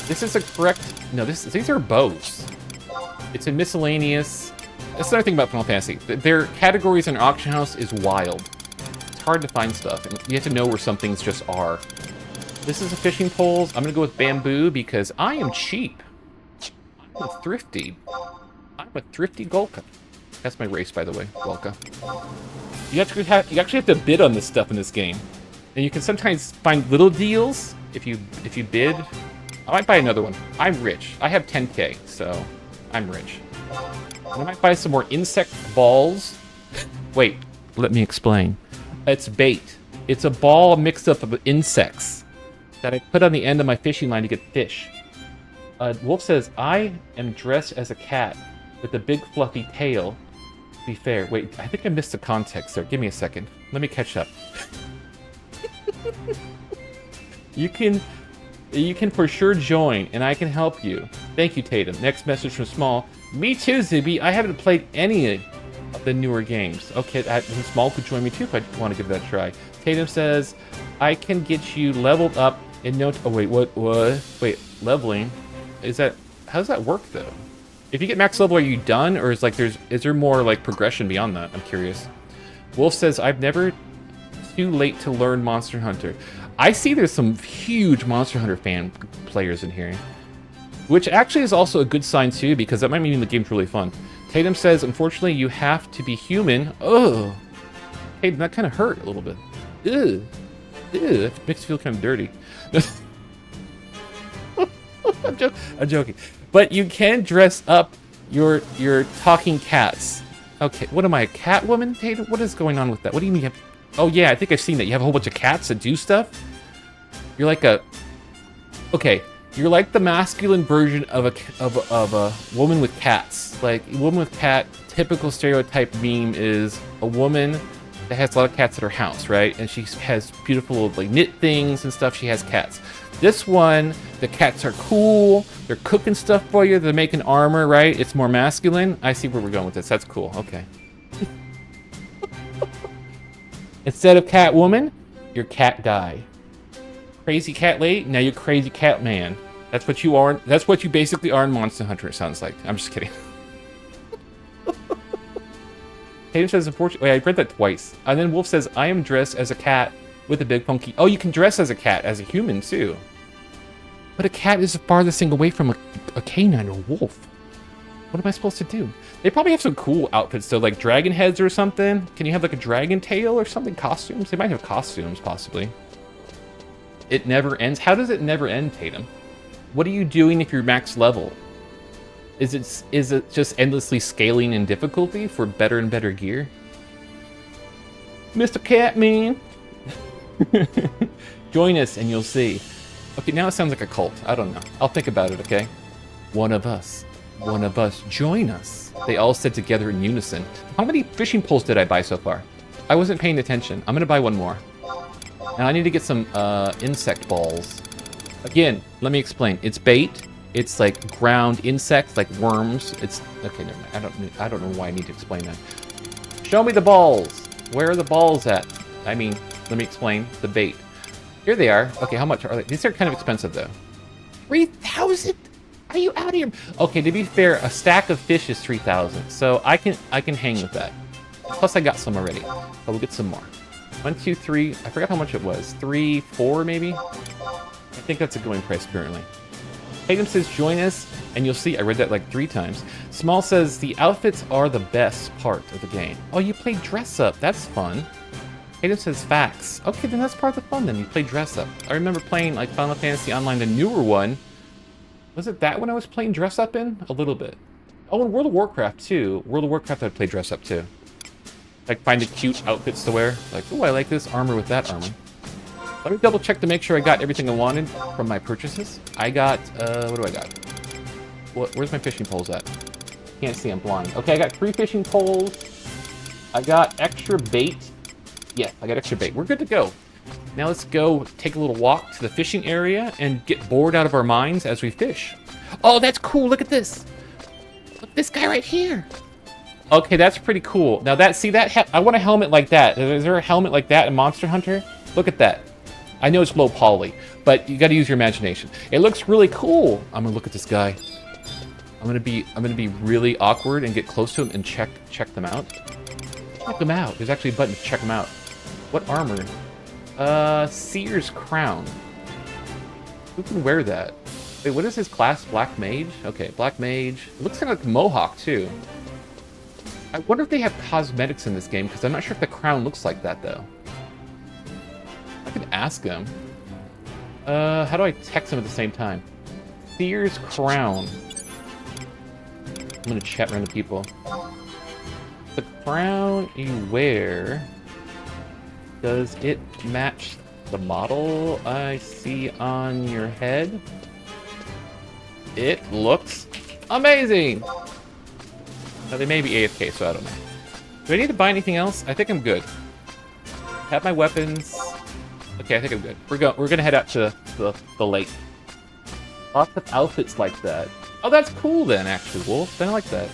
This is the correct... No, these are bows. It's a miscellaneous... That's another thing about Final Fantasy. Their categories in auction house is wild. It's hard to find stuff, and you have to know where some things just are. This is a fishing poles. I'm gonna go with bamboo because I am cheap. I'm thrifty. I'm a thrifty Golka. That's my race, by the way, Golka. You actually have to bid on this stuff in this game, and you can sometimes find little deals if you bid. I might buy another one. I'm rich. I have 10K, so I'm rich. And I might buy some more insect balls. Wait, let me explain. It's bait. It's a ball mixed up of insects that I put on the end of my fishing line to get fish. Wolf says, I am dressed as a cat with a big fluffy tail. To be fair. Wait, I think I missed the context there. Give me a second. Let me catch up. You can for sure join, and I can help you. Thank you, Tatum. Next message from Small. Me too, Ziggbee. I haven't played any of the newer games. Okay, Small could join me too if I want to give that a try. Tatum says, I can get you leveled up in no... Oh, wait, what? Wait, leveling? How does that work though? If you get max level, are you done, or is there more like progression beyond that? I'm curious. Wolf says, I've never too late to learn Monster Hunter. I see there's some huge Monster Hunter fan players in here, which actually is also a good sign too, because that might mean the game's really fun. Tatum says, unfortunately, you have to be human. Oh. Tatum, that kind of hurt a little bit. Ew. Ew, that makes me feel kind of dirty. I'm joking. But you can dress up your talking cats. Okay, what am I, a cat woman, Tatum? What is going on with that? What do you mean you have... Oh, yeah, I think I've seen that. You have a whole bunch of cats that do stuff? You're like a... Okay, you're like the masculine version of a woman with cats. Like, a woman with cat, typical stereotype meme is a woman that has a lot of cats at her house, right? And she has beautiful, like, knit things and stuff. She has cats. This one, the cats are cool. They're cooking stuff for you. They're making armor, right? It's more masculine. I see where we're going with this. That's cool. Okay. Instead of cat woman, you're cat guy. Crazy cat lady, now you're crazy cat man. That's what you are. That's what you basically are in Monster Hunter, it sounds like. I'm just kidding. Hayden says, unfortunately, wait, I read that twice. And then Wolf says, I am dressed as a cat with a big funky... Oh, you can dress as a cat, as a human, too. But a cat is the farthest thing away from a canine or wolf. What am I supposed to do? They probably have some cool outfits, though, like dragon heads or something. Can you have, like, a dragon tail or something? Costumes? They might have costumes, possibly. It never ends. How does it never end, Tatum? What are you doing if you're max level? Is it just endlessly scaling in difficulty for better and better gear? Mr. Catman! Join us and you'll see. Okay, now it sounds like a cult. I don't know. I'll think about it, okay? One of us, join us. They all said together in unison. How many fishing poles did I buy so far? I wasn't paying attention. I'm gonna buy one more. Now I need to get some insect balls. Again, let me explain. It's bait. It's like ground insects, like worms. It's okay. Never mind. I don't know why I need to explain that. Show me the balls. Where are the balls at? I mean, let me explain. The bait. Here they are. Okay, how much are they? These are kind of expensive though. 3,000? Are you out of here? Okay, to be fair, a stack of fish is 3,000, so I can hang with that. Plus, I got some already. But we'll get some more. 1, 2, 3. I forgot how much it was. 3, 4, maybe. I think that's a going price currently. Hayden says, join us, and you'll see. I read that like 3 times. Small says, the outfits are the best part of the game. Oh, you play dress up. That's fun. Hayden says, facts. Okay, then that's part of the fun then. You play dress up. I remember playing like Final Fantasy Online, the newer one. Was it that one I was playing dress up in? A little bit. Oh, and World of Warcraft too. World of Warcraft I'd play dress up too. Like finding cute outfits to wear. Like, oh, I like this armor with that armor. Let me double check to make sure I got everything I wanted from my purchases. I got, what do I got? Where's my fishing poles at? Can't see, I'm blind. Okay, I got 3 fishing poles. I got extra bait. Yeah, I got extra bait. We're good to go. Now let's go take a little walk to the fishing area and get bored out of our minds as we fish. Oh, that's cool. Look at this. Look at this guy right here. Okay, that's pretty cool. Now that, see that, I want a helmet like that. Is there a helmet like that in Monster Hunter? Look at that. I know it's low poly, but you got to use your imagination. It looks really cool. I'm gonna look at this guy. I'm gonna be really awkward and get close to him and check them out. Check them out. There's actually a button to check them out. What armor? Seer's crown. Who can wear that? Wait, what is his class? Black mage? Okay, black mage. It looks kind of like Mohawk too. I wonder if they have cosmetics in this game because I'm not sure if the crown looks like that though. I could ask him. How do I text him at the same time? Seer's crown. I'm gonna chat random people. The crown you wear, does it match the model I see on your head? It looks amazing! Now they may be AFK, so I don't know. Do I need to buy anything else? I think I'm good. Have my weapons. Okay, I think I'm good. We're gonna head out to the lake. Lots of outfits like that. Oh, that's cool then, actually, Wolf. I like that.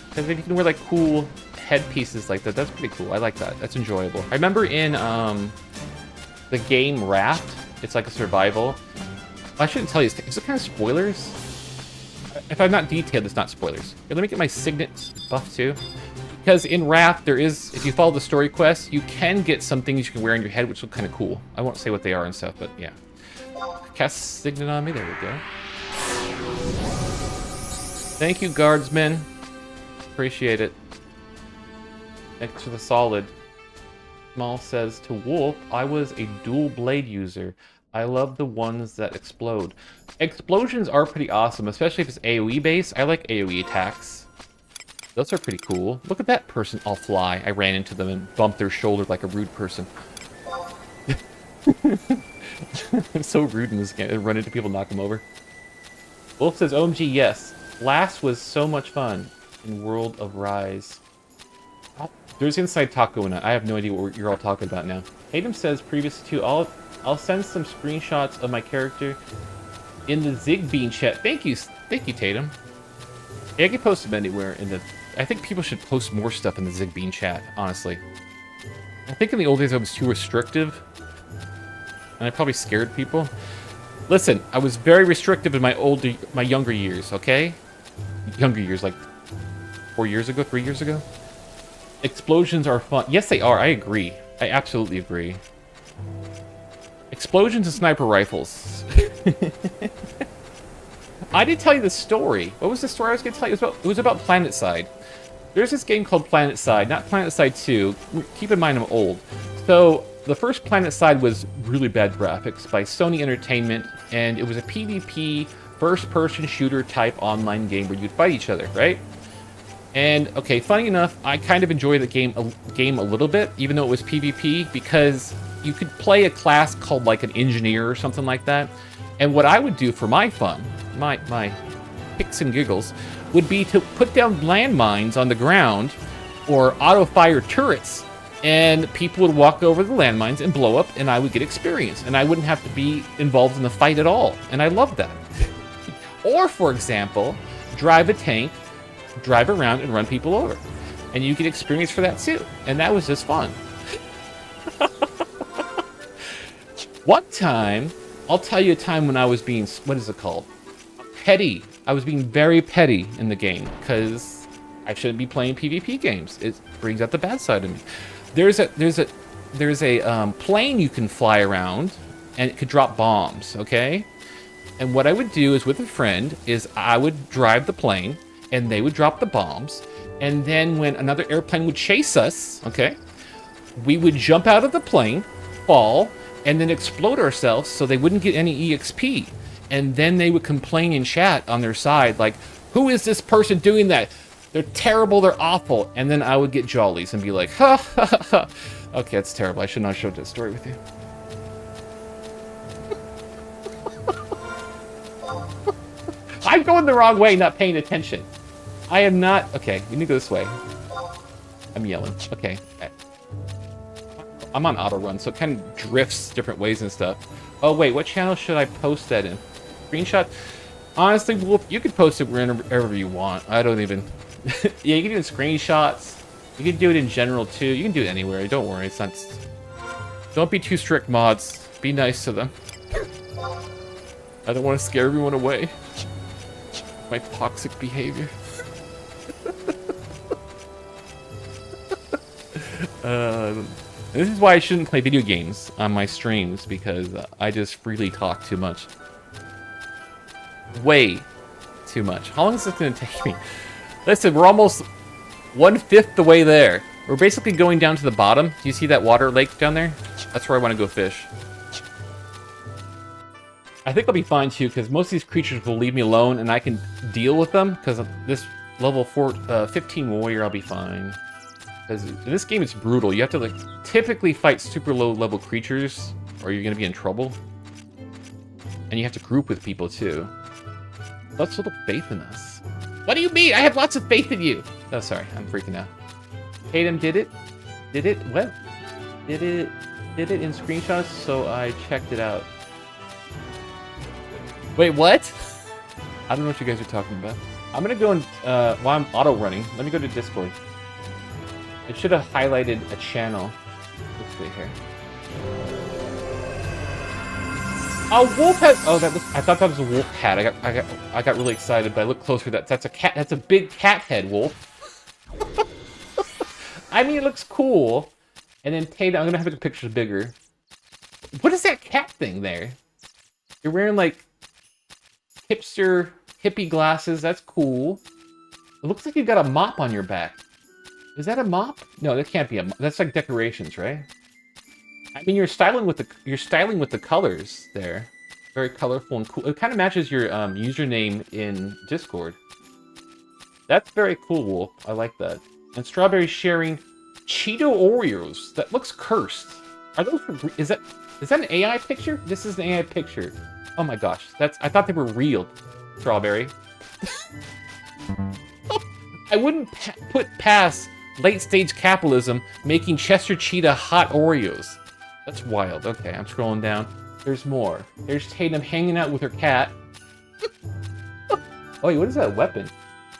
Because if you can wear like cool headpieces like that, that's pretty cool. I like that. That's enjoyable. I remember in the game Raft, it's like a survival. I shouldn't tell you. Is it kind of spoilers? If I'm not detailed, it's not spoilers. Here, let me get my signet buff too. Because in Raft, there is, if you follow the story quest, you can get some things you can wear on your head, which look kind of cool. I won't say what they are and stuff, but yeah. Cast signet on me. There we go. Thank you, guardsmen. Appreciate it. Thanks for the solid. Small says, to Wolf, I was a dual blade user. I love the ones that explode. Explosions are pretty awesome, especially if it's AoE based. I like AoE attacks. Those are pretty cool. Look at that person all fly. I ran into them and bumped their shoulder like a rude person. I'm so rude in this game. I run into people, knock them over. Wolf says, OMG, yes. Last was so much fun in World of Rise. There's Inside Taco in it. I have no idea what you're all talking about now. Tatum says, previous to, I'll send some screenshots of my character in the Ziggbee chat. Thank you, Tatum. Yeah, I can post them anywhere in the... I think people should post more stuff in the Ziggbee chat, honestly. I think in the old days I was too restrictive. And I probably scared people. Listen, I was very restrictive in my younger years, okay? Younger years, like 4 years ago, 3 years ago. Explosions are fun. Yes, they are. I agree. I absolutely agree. Explosions and sniper rifles. I did tell you the story. What was the story I was going to tell you? It was about PlanetSide. There's this game called PlanetSide, not PlanetSide 2. Keep in mind I'm old. So the first PlanetSide was really bad graphics by Sony Entertainment, and it was a PvP first-person shooter type online game where you'd fight each other, right? And okay, funny enough, I kind of enjoyed the game a little bit, even though it was PvP, because you could play a class called like an engineer or something like that. And what I would do for my fun, my picks and giggles, would be to put down landmines on the ground or auto-fire turrets, and people would walk over the landmines and blow up, and I would get experience, and I wouldn't have to be involved in the fight at all. And I loved that. Or, for example, drive a tank, drive around and run people over. And you get experience for that too. And that was just fun. One time, I'll tell you a time when I was being, what is it called? Petty. I was being very petty in the game because I shouldn't be playing PvP games. It brings out the bad side of me. There's a plane you can fly around and it could drop bombs, okay? And what I would do is with a friend is I would drive the plane and they would drop the bombs, and then when another airplane would chase us, okay, we would jump out of the plane, fall, and then explode ourselves so they wouldn't get any EXP. And then they would complain in chat on their side, like, who is this person doing that? They're terrible, they're awful. And then I would get jollies and be like, ha, ha, ha, ha. Okay, that's terrible. I should not have shared that story with you. I'm going the wrong way, not paying attention. I am not... Okay, you need to go this way. I'm yelling. Okay. I'm on auto run, so it kind of drifts different ways and stuff. Oh, wait, what channel should I post that in? Screenshot? Honestly, Wolf, you could post it wherever you want. I don't even... Yeah, you can do it in screenshots. You can do it in general, too. You can do it anywhere. Don't worry, it's not... Don't be too strict, mods. Be nice to them. I don't want to scare everyone away. My toxic behavior. This is why I shouldn't play video games on my streams, because I just freely talk too much. Way too much. How long is this going to take me? Listen, we're almost 1/5 the way there. We're basically going down to the bottom. Do you see that water lake down there? That's where I want to go fish. I think I'll be fine too, because most of these creatures will leave me alone and I can deal with them, because this level 15 warrior, I'll be fine. Because in this game, it's brutal. You have to like typically fight super low level creatures, or you're going to be in trouble. And you have to group with people too. Let's little faith in us. What do you mean? I have lots of faith in you. Oh, sorry. I'm freaking out. Tatum did it. Did it? What? Did it in screenshots, so I checked it out. Wait, what? I don't know what you guys are talking about. I'm going to go and, while I'm auto running, let me go to Discord. It should have highlighted a channel. Let's see here. Oh, wolf head! Oh, I thought that was a wolf hat. I got really excited, but I looked closer. That's a cat. That's a big cat head, wolf. I mean, it looks cool. And then Tatum, I'm gonna have the pictures bigger. What is that cat thing there? You're wearing like hipster hippie glasses. That's cool. It looks like you've got a mop on your back. Is that a mop? No, that can't be a mop. That's like decorations, right? I mean, you're styling with the colors there. Very colorful and cool. It kind of matches your username in Discord. That's very cool, Wolf. I like that. And Strawberry sharing Cheeto Oreos. That looks cursed. Are those? Is that an AI picture? This is an AI picture. Oh my gosh, I thought they were real. Strawberry. I wouldn't put past late-stage capitalism making Chester Cheetah hot Oreos. That's wild. Okay, I'm scrolling down. There's more. There's Tatum hanging out with her cat. Oh, wait, what is that weapon?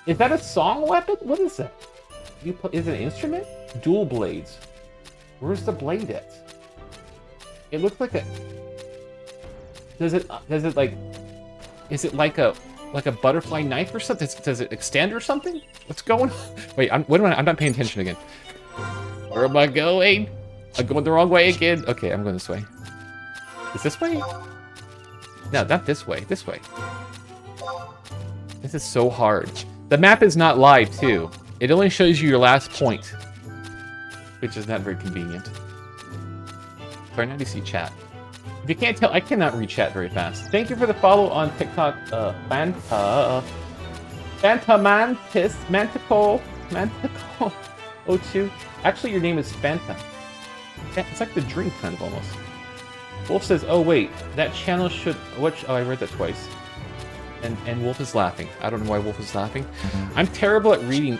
Is that a song weapon? What is that? Is it an instrument? Dual blades. Where's the blade at? It looks like a... Does it like... Is it like a butterfly knife or something? Does it extend or something? What's going on? Wait, I'm not paying attention again. Where am I going? I'm going the wrong way again. Okay, I'm going this way. Is this way? No, not this way. This way. This is so hard. The map is not live, too. It only shows you your last point, which is not very convenient. Sorry, now do you see chat? If you can't tell, I cannot read chat very fast. Thank you for the follow on TikTok, Mantico 02. Actually, your name is Fanta. It's like the drink, kind of, almost. Wolf says, oh, wait, that channel should... Which? Oh, I read that twice. And Wolf is laughing. I don't know why Wolf is laughing. I'm terrible at reading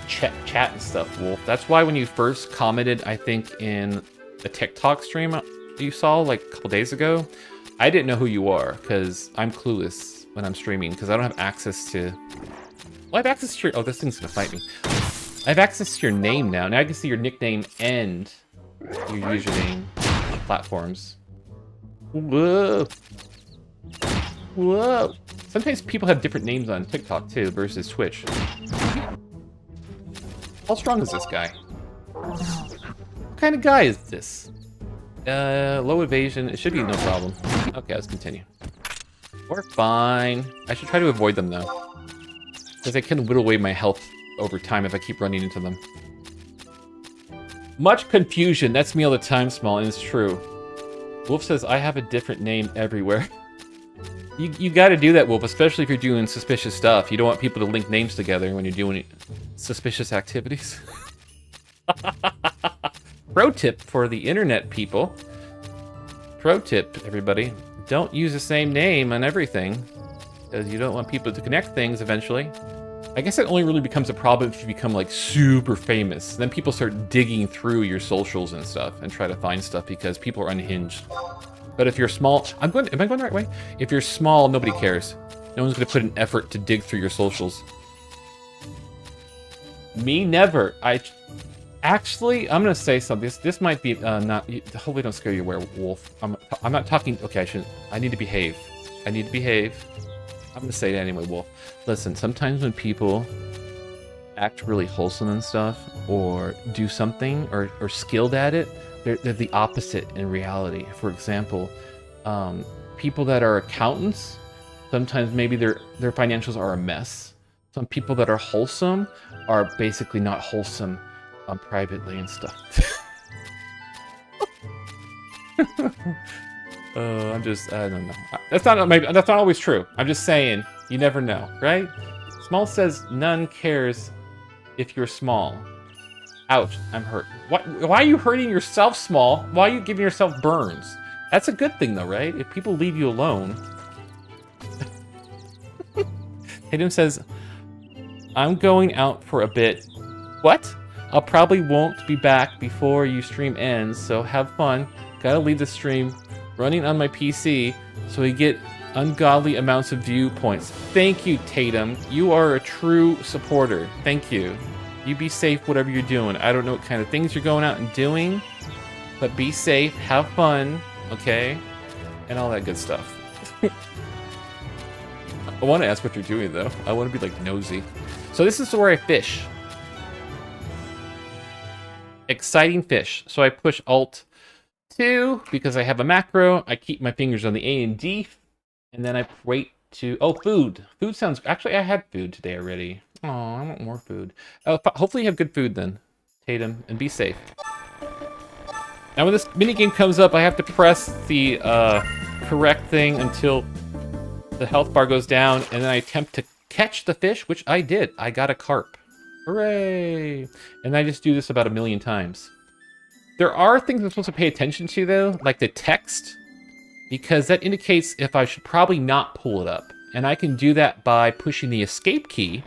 chat and stuff, Wolf. That's why when you first commented, I think, in the TikTok stream you saw, like, a couple days ago, I didn't know who you are, because I'm clueless when I'm streaming, because I don't have access to... Well, I have access to your... Oh, this thing's gonna fight me. I have access to your name now. Now I can see your nickname and your username on platforms. Whoa. Whoa. Sometimes people have different names on TikTok, too, versus Twitch. How strong is this guy? What kind of guy is this? Low evasion. It should be no problem. Okay, let's continue. We're fine. I should try to avoid them, though. Because I can whittle away my health over time if I keep running into them. Much confusion. That's me all the time, Small, and it's true. Wolf says, I have a different name everywhere. You gotta do that, Wolf, especially if you're doing suspicious stuff. You don't want people to link names together when you're doing suspicious activities. Pro tip for the internet people. Pro tip, everybody. Don't use the same name on everything, because you don't want people to connect things eventually. I guess it only really becomes a problem if you become, like, super famous. Then people start digging through your socials and stuff and try to find stuff because people are unhinged. But if you're small... am I going the right way? If you're small, nobody cares. No one's going to put an effort to dig through your socials. Me, never. Actually, I'm going to say something. This might be not... Hopefully don't scare you, werewolf. I'm not talking... Okay, I need to behave. I need to behave. I'm going to say it anyway, Wolf. Listen, sometimes when people act really wholesome and stuff, or do something, or skilled at it, they're the opposite in reality. For example, people that are accountants, sometimes maybe their financials are a mess. Some people that are wholesome are basically not wholesome privately and stuff. I don't know. That's not always true. I'm just saying, you never know, right? Small says none cares if you're small. Ouch, I'm hurt. Why are you hurting yourself, Small? Why are you giving yourself burns? That's a good thing, though, right? If people leave you alone. Tatum says, I'm going out for a bit. What? I'll probably won't be back before your stream ends, so have fun. Gotta leave the stream running on my PC so we get ungodly amounts of viewpoints. Thank you, Tatum. You are a true supporter. Thank you. You be safe, whatever you're doing. I don't know what kind of things you're going out and doing, but be safe, have fun, okay? And all that good stuff. I want to ask what you're doing, though. I want to be, like, nosy. So this is where I fish. Exciting fish. So I push Alt 2 because I have a macro. I keep my fingers on the A and D, and then I wait to... Oh, food. Food sounds... Actually, I had food today already. Oh, I want more food. Oh, hopefully you have good food then, Tatum, and be safe. Now when this minigame comes up, I have to press the correct thing until the health bar goes down, and then I attempt to catch the fish, which I did. I got a carp. Hooray! And I just do this about 1,000,000 times. There are things I'm supposed to pay attention to, though, like the text, because that indicates if I should probably not pull it up. And I can do that by pushing the escape key.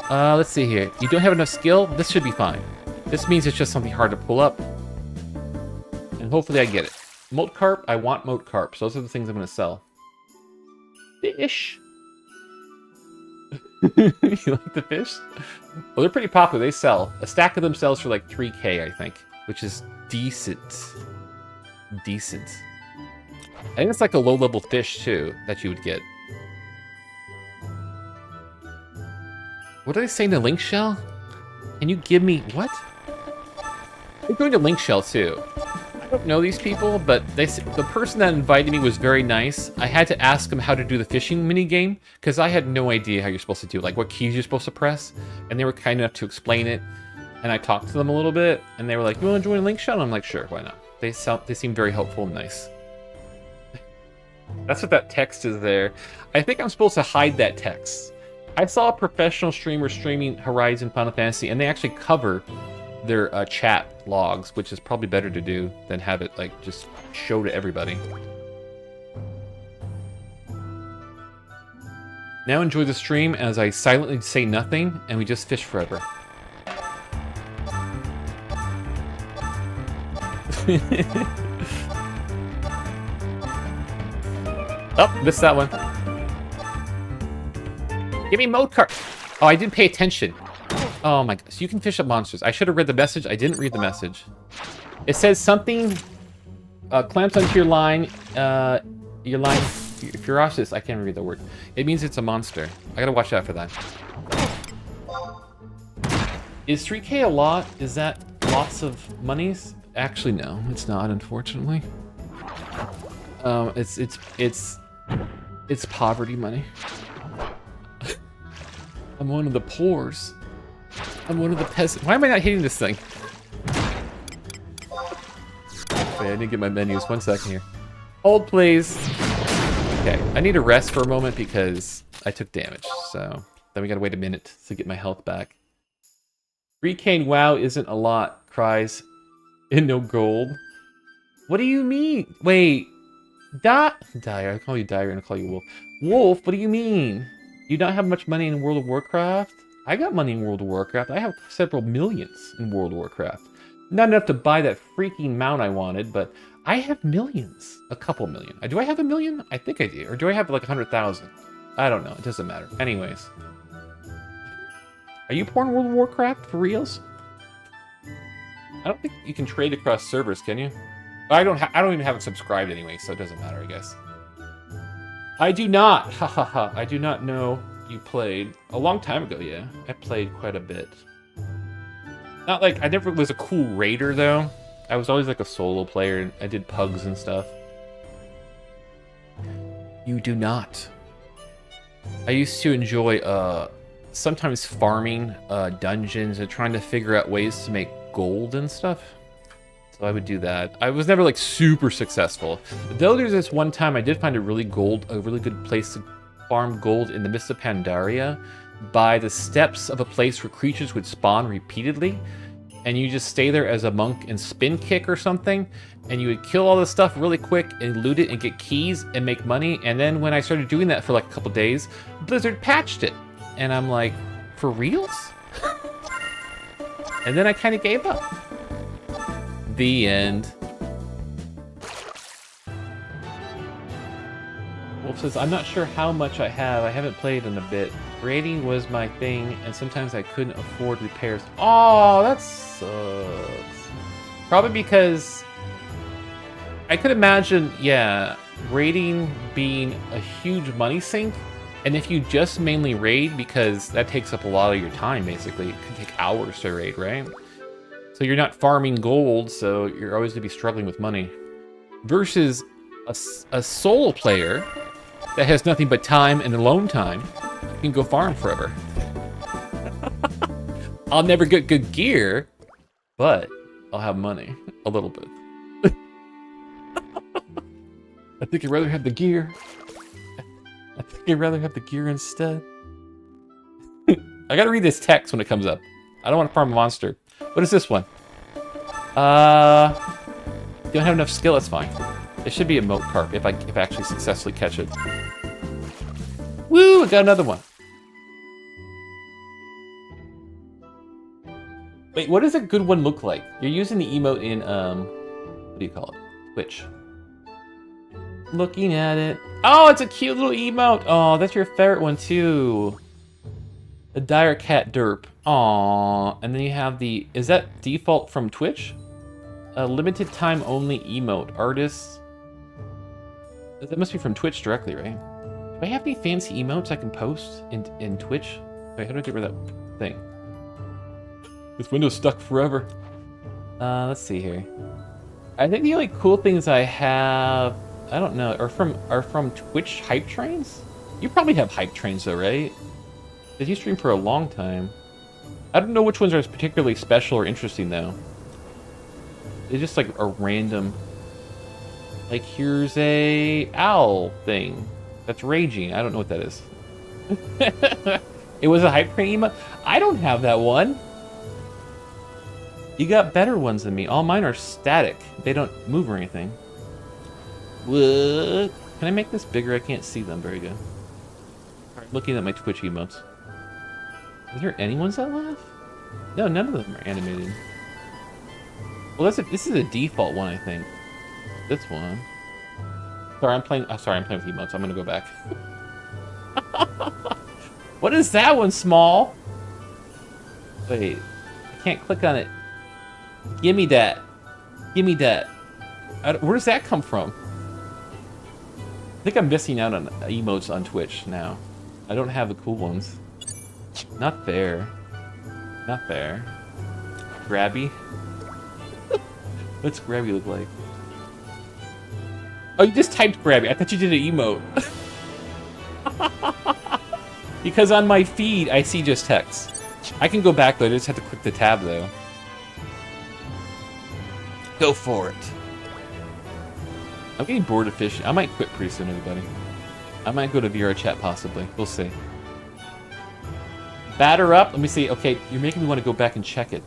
Let's see here. You don't have enough skill? This should be fine. This means it's just something hard to pull up. And hopefully I get it. Moat carp, I want moat carp. So those are the things I'm going to sell. Fish. You like the fish? Well, they're pretty popular. They sell. A stack of them sells for like 3K, I think. Which is decent. Decent. I think it's like a low-level fish, too, that you would get. What are they saying to Link Shell? Can you give me... What? They're going to Link Shell, too. I don't know these people, but the person that invited me was very nice. I had to ask him how to do the fishing minigame, because I had no idea how you're supposed to do it, like what keys you're supposed to press, and they were kind enough to explain it, and I talked to them a little bit, and they were like, you want to join Link Shell? And I'm like, sure, why not? They seem very helpful and nice. That's what that text is there. I think I'm supposed to hide that text. I saw a professional streamer streaming Horizon Final Fantasy, and they actually cover their chat logs, which is probably better to do than have it like just show to everybody. Now enjoy the stream as I silently say nothing and we just fish forever. Oh, missed that one. Give me mode card. Oh, I didn't pay attention. Oh my god, so you can fish up monsters. I should have read the message. I didn't read the message. It says something clamps onto your line. If you're off this, I can't read the word. It means it's a monster. I gotta watch out for that. Is 3K a lot? Is that lots of monies? Actually, no, it's not, unfortunately. It's poverty money. I'm one of the poors. I'm one of the peasants. Why am I not hitting this thing? Wait, I need to get my menus. 1 second here. Hold, please. Okay, I need to rest for a moment because I took damage. So then we gotta wait a minute to get my health back. 3K in WoW isn't a lot, cries. And no gold. What do you mean? Wait. Dire, I call you Dire and I call you Wolf. Wolf, what do you mean? You don't have much money in World of Warcraft? I got money in World of Warcraft. I have several millions in World of Warcraft. Not enough to buy that freaking mount I wanted, but I have millions. A couple million. Do I have 1 million? I think I do. Or do I have like 100,000? I don't know. It doesn't matter. Anyways. Are you poor in World of Warcraft? For reals? I don't think you can trade across servers, can you? I don't even have it subscribed anyway, so it doesn't matter, I guess. I do not. Ha ha ha. I do not know you played. A long time ago, yeah. I played quite a bit. Not like, I never was a cool raider, though. I was always like a solo player, and I did pugs and stuff. You do not. I used to enjoy, sometimes farming dungeons and trying to figure out ways to make gold and stuff. So I would do that. I was never like super successful. Though there's this one time I did find a really good place to farm gold in the Mist of Pandaria by the steps of a place where creatures would spawn repeatedly. And you just stay there as a monk and spin kick or something. And you would kill all this stuff really quick and loot it and get keys and make money. And then when I started doing that for like a couple days, Blizzard patched it. And I'm like, for reals? And then I kind of gave up. The end. Wolf says, I'm not sure how much I have. I haven't played in a bit. Raiding was my thing, and sometimes I couldn't afford repairs. Oh, that sucks. Probably because I could imagine, yeah, raiding being a huge money sink. And if you just mainly raid, because that takes up a lot of your time, basically. It can take hours to raid, right? So you're not farming gold, so you're always going to be struggling with money. Versus a solo player that has nothing but time and alone time, I can go farm forever. I'll never get good gear, but I'll have money. A little bit. I think I'd rather have the gear. I think I'd rather have the gear instead. I gotta read this text when it comes up. I don't want to farm a monster. What is this one? Don't have enough skill, that's fine. It should be a moat carp if I actually successfully catch it. Woo! I got another one. Wait, what does a good one look like? You're using the emote in what do you call it? Twitch. Looking at it. Oh, it's a cute little emote. Oh, that's your favorite one too. The dire cat derp. Aww. And then you have the, is that default from Twitch? A limited time only emote. Artists. That must be from Twitch directly, right? Do I have any fancy emotes I can post in Twitch? Wait, how do I get rid of that thing? This window's stuck forever. Let's see here. I think the only cool things I have, I don't know, are from Twitch hype trains? You probably have hype trains though, right? Because you stream for a long time. I don't know which ones are particularly special or interesting though. It's just like a random, like here's a owl thing that's raging. I don't know what that is. It was a hype train emote. I don't have that one. You got better ones than me. All mine are static. They don't move or anything. What? Can I make this bigger? I can't see them very good. Alright, looking at my Twitch emotes. Is there any ones that laugh? No, none of them are animated. Well, this is a default one, I think. This one. Sorry, I'm playing with emotes. I'm gonna go back. What is that one, small? Wait, I can't click on it. Give me that. Give me that. Where does that come from? I think I'm missing out on emotes on Twitch now. I don't have the cool ones. Not fair. Not fair. Grabby. What's Grabby look like? Oh, you just typed Grabby. I thought you did an emote. Because on my feed, I see just text. I can go back though. I just have to click the tab though. Go for it. I'm getting bored of fishing. I might quit pretty soon, everybody. I might go to VR chat possibly. We'll see. Batter up. Let me see. Okay, you're making me want to go back and check it.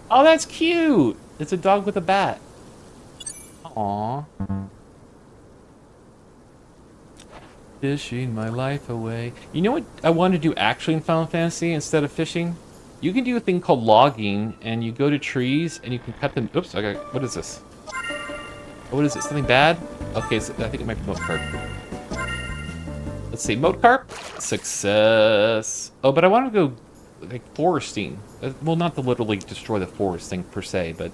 Oh, that's cute. It's a dog with a bat. Aww. Fishing my life away. You know what I want to do actually in Final Fantasy instead of fishing? You can do a thing called logging, and you go to trees and you can cut them. Oops, okay. What is this? Oh, what is it? Something bad? Okay, so I think it might be moat carp. Let's see, moat carp. Success. Oh, but I want to go like foresting. Well, not to literally destroy the forest thing per se, but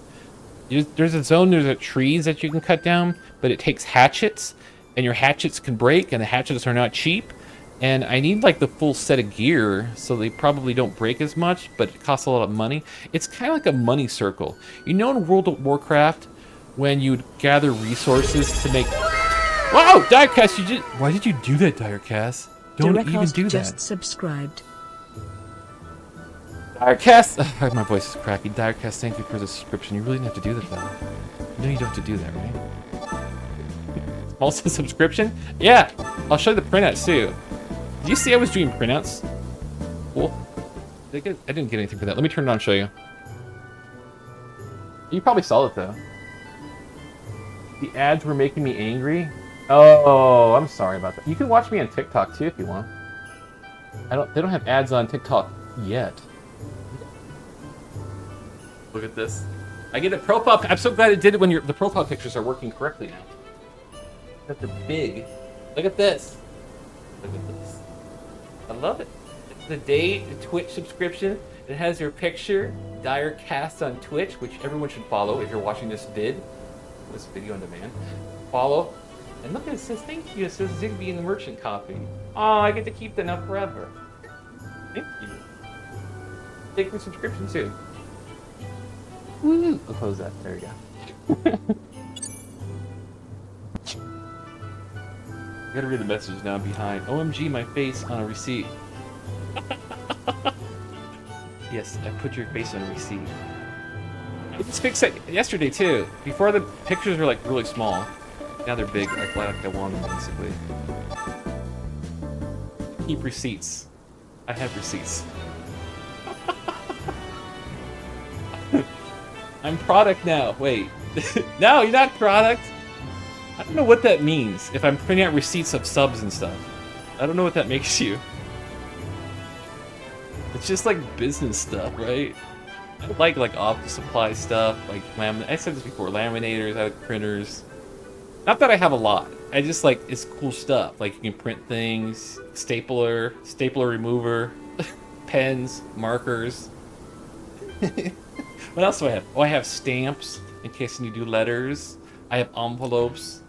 there's a zone. There's trees that you can cut down, but it takes hatchets, and your hatchets can break, and the hatchets are not cheap. And I need like the full set of gear, so they probably don't break as much, but it costs a lot of money. It's kind of like a money circle. You know in World of Warcraft, when you'd gather resources to make... Wow, Direcast, why did you do that, Direcast? Don't even do that. Just subscribed. Direcast, my voice is cracky. Direcast, thank you for the subscription. You really didn't have to do that, though. You know you don't have to do that, right? Also subscription? Yeah, I'll show you the printouts too. Did you see I was doing printouts? Cool. I didn't get anything for that. Let me turn it on and show you. You probably saw it though. The ads were making me angry. Oh, I'm sorry about that. You can watch me on TikTok too if you want. They don't have ads on TikTok yet. Look at this. I get a profile. I'm so glad it did it when the profile pictures are working correctly now. That's a big. Look at this. Look at this. I love it. It's the date, the Twitch subscription. It has your picture, Direcast on Twitch, which everyone should follow if you're watching this video on demand. Follow. And look, it says thank you. It says Ziggbee and the Merchant Coffee. Oh, I get to keep that now forever. Thank you. Take the subscription too. Woo! I'll close that. There you go. gotta read the message now behind. OMG, my face on a receipt. Yes, I put your face on a receipt. I just fixed it yesterday too. Before the pictures were like really small. Now they're big, like I want them basically. Keep receipts. I have receipts. I'm product now. Wait. No, you're not product. I don't know what that means. If I'm printing out receipts of subs and stuff. I don't know what that makes you. It's just like business stuff, right? I like office supply stuff, like I said this before, laminators, I like printers. Not that I have a lot. I just like, it's cool stuff. Like you can print things, stapler remover, pens, markers. What else do I have? Oh, I have stamps in case I need to do letters. I have envelopes.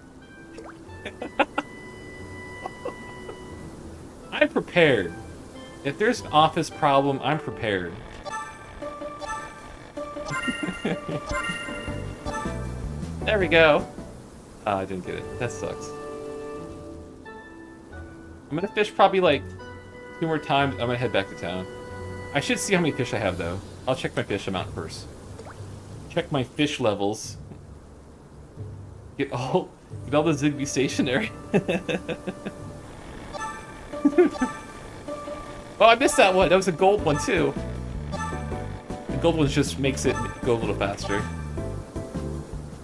I'm prepared. If there's an office problem, I'm prepared. There we go. Oh, I didn't get it. That sucks. I'm gonna fish probably like 2 more times. I'm gonna head back to town. I should see how many fish I have though. I'll check my fish amount first. Check my fish levels. Get all the Ziggbee stationary. Oh, I missed that one. That was a gold one too. The gold one just makes it go a little faster.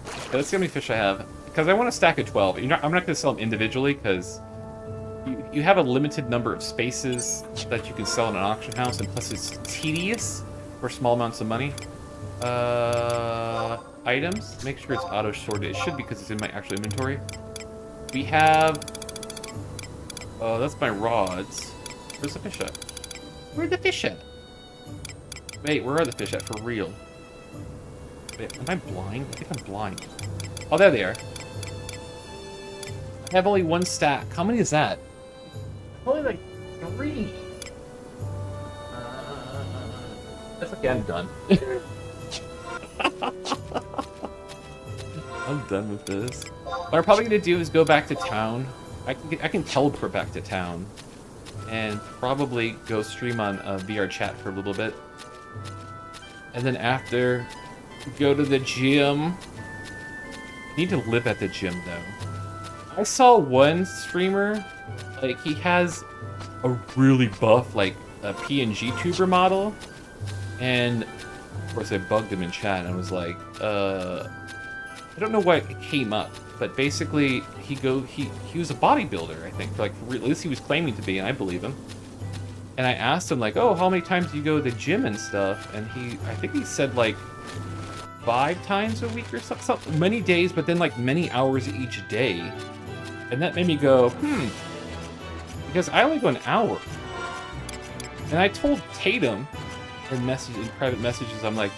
Okay, let's see how many fish I have. Because I want to stack of 12. I'm not going to sell them individually because you have a limited number of spaces that you can sell in an auction house, and plus it's tedious for small amounts of money. Items. Make sure it's auto-sorted. It should be because it's in my actual inventory. We have... Oh, that's my rods. Where's the fish at? Where's the fish at? Wait, where are the fish at for real? Wait, am I blind? I think I'm blind. Oh, there they are. I have only 1 stack. How many is that? Only like 3. That's okay, I'm done. I'm done with this. What I'm probably gonna do is go back to town. I can teleport back to town. And probably go stream on VR chat for a little bit. And then after, go to the gym. I need to live at the gym though. I saw one streamer, like he has a really buff, like a PNG tuber model. And of course I bugged him in chat and I was like, I don't know why it came up, but basically he was a bodybuilder, I think. Like at least he was claiming to be, and I believe him. And I asked him like, oh, how many times do you go to the gym and stuff? And I think he said like 5 times a week or something, many days, but then like many hours each day. And that made me go, because I only go an hour. And I told Tatum in private messages, I'm like,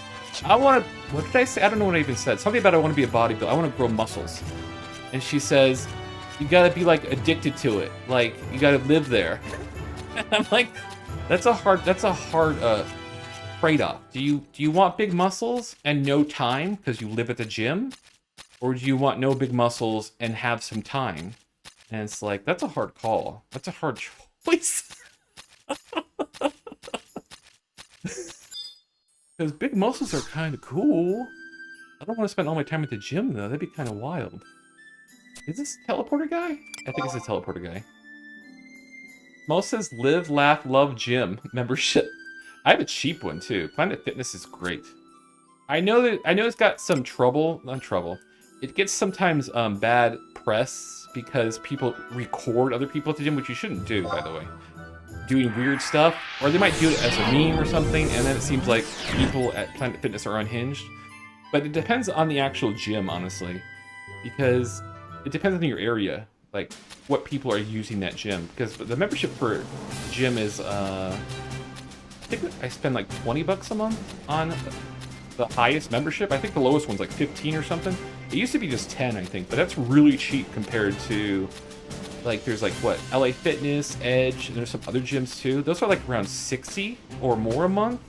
I want to, what did I say? I don't know what I even said. Something about I want to be a bodybuilder. I want to grow muscles. And she says, you got to be like addicted to it. Like you got to live there. And I'm like, that's a hard trade-off. Do you want big muscles and no time because you live at the gym? Or do you want no big muscles and have some time? And it's like, that's a hard call. That's a hard choice. Because big muscles are kind of cool. I don't want to spend all my time at the gym, though. That'd be kind of wild. Is this teleporter guy? I think it's a teleporter guy. Mo says, live, laugh, love gym membership. I have a cheap one, too. Planet Fitness is great. I know it's got some trouble. Not trouble. It gets sometimes bad press because people record other people at the gym, which you shouldn't do, by the way. Doing weird stuff, or they might do it as a meme or something, and then it seems like people at Planet Fitness are unhinged. But it depends on the actual gym, honestly, because it depends on your area, like what people are using that gym. Because the membership for the gym is, I think I spend like $20 a month on the highest membership. I think the lowest one's like 15 or something. It used to be just 10, I think, but that's really cheap compared to. Like, there's like, what, LA Fitness, Edge, and there's some other gyms too. Those are like around 60 or more a month.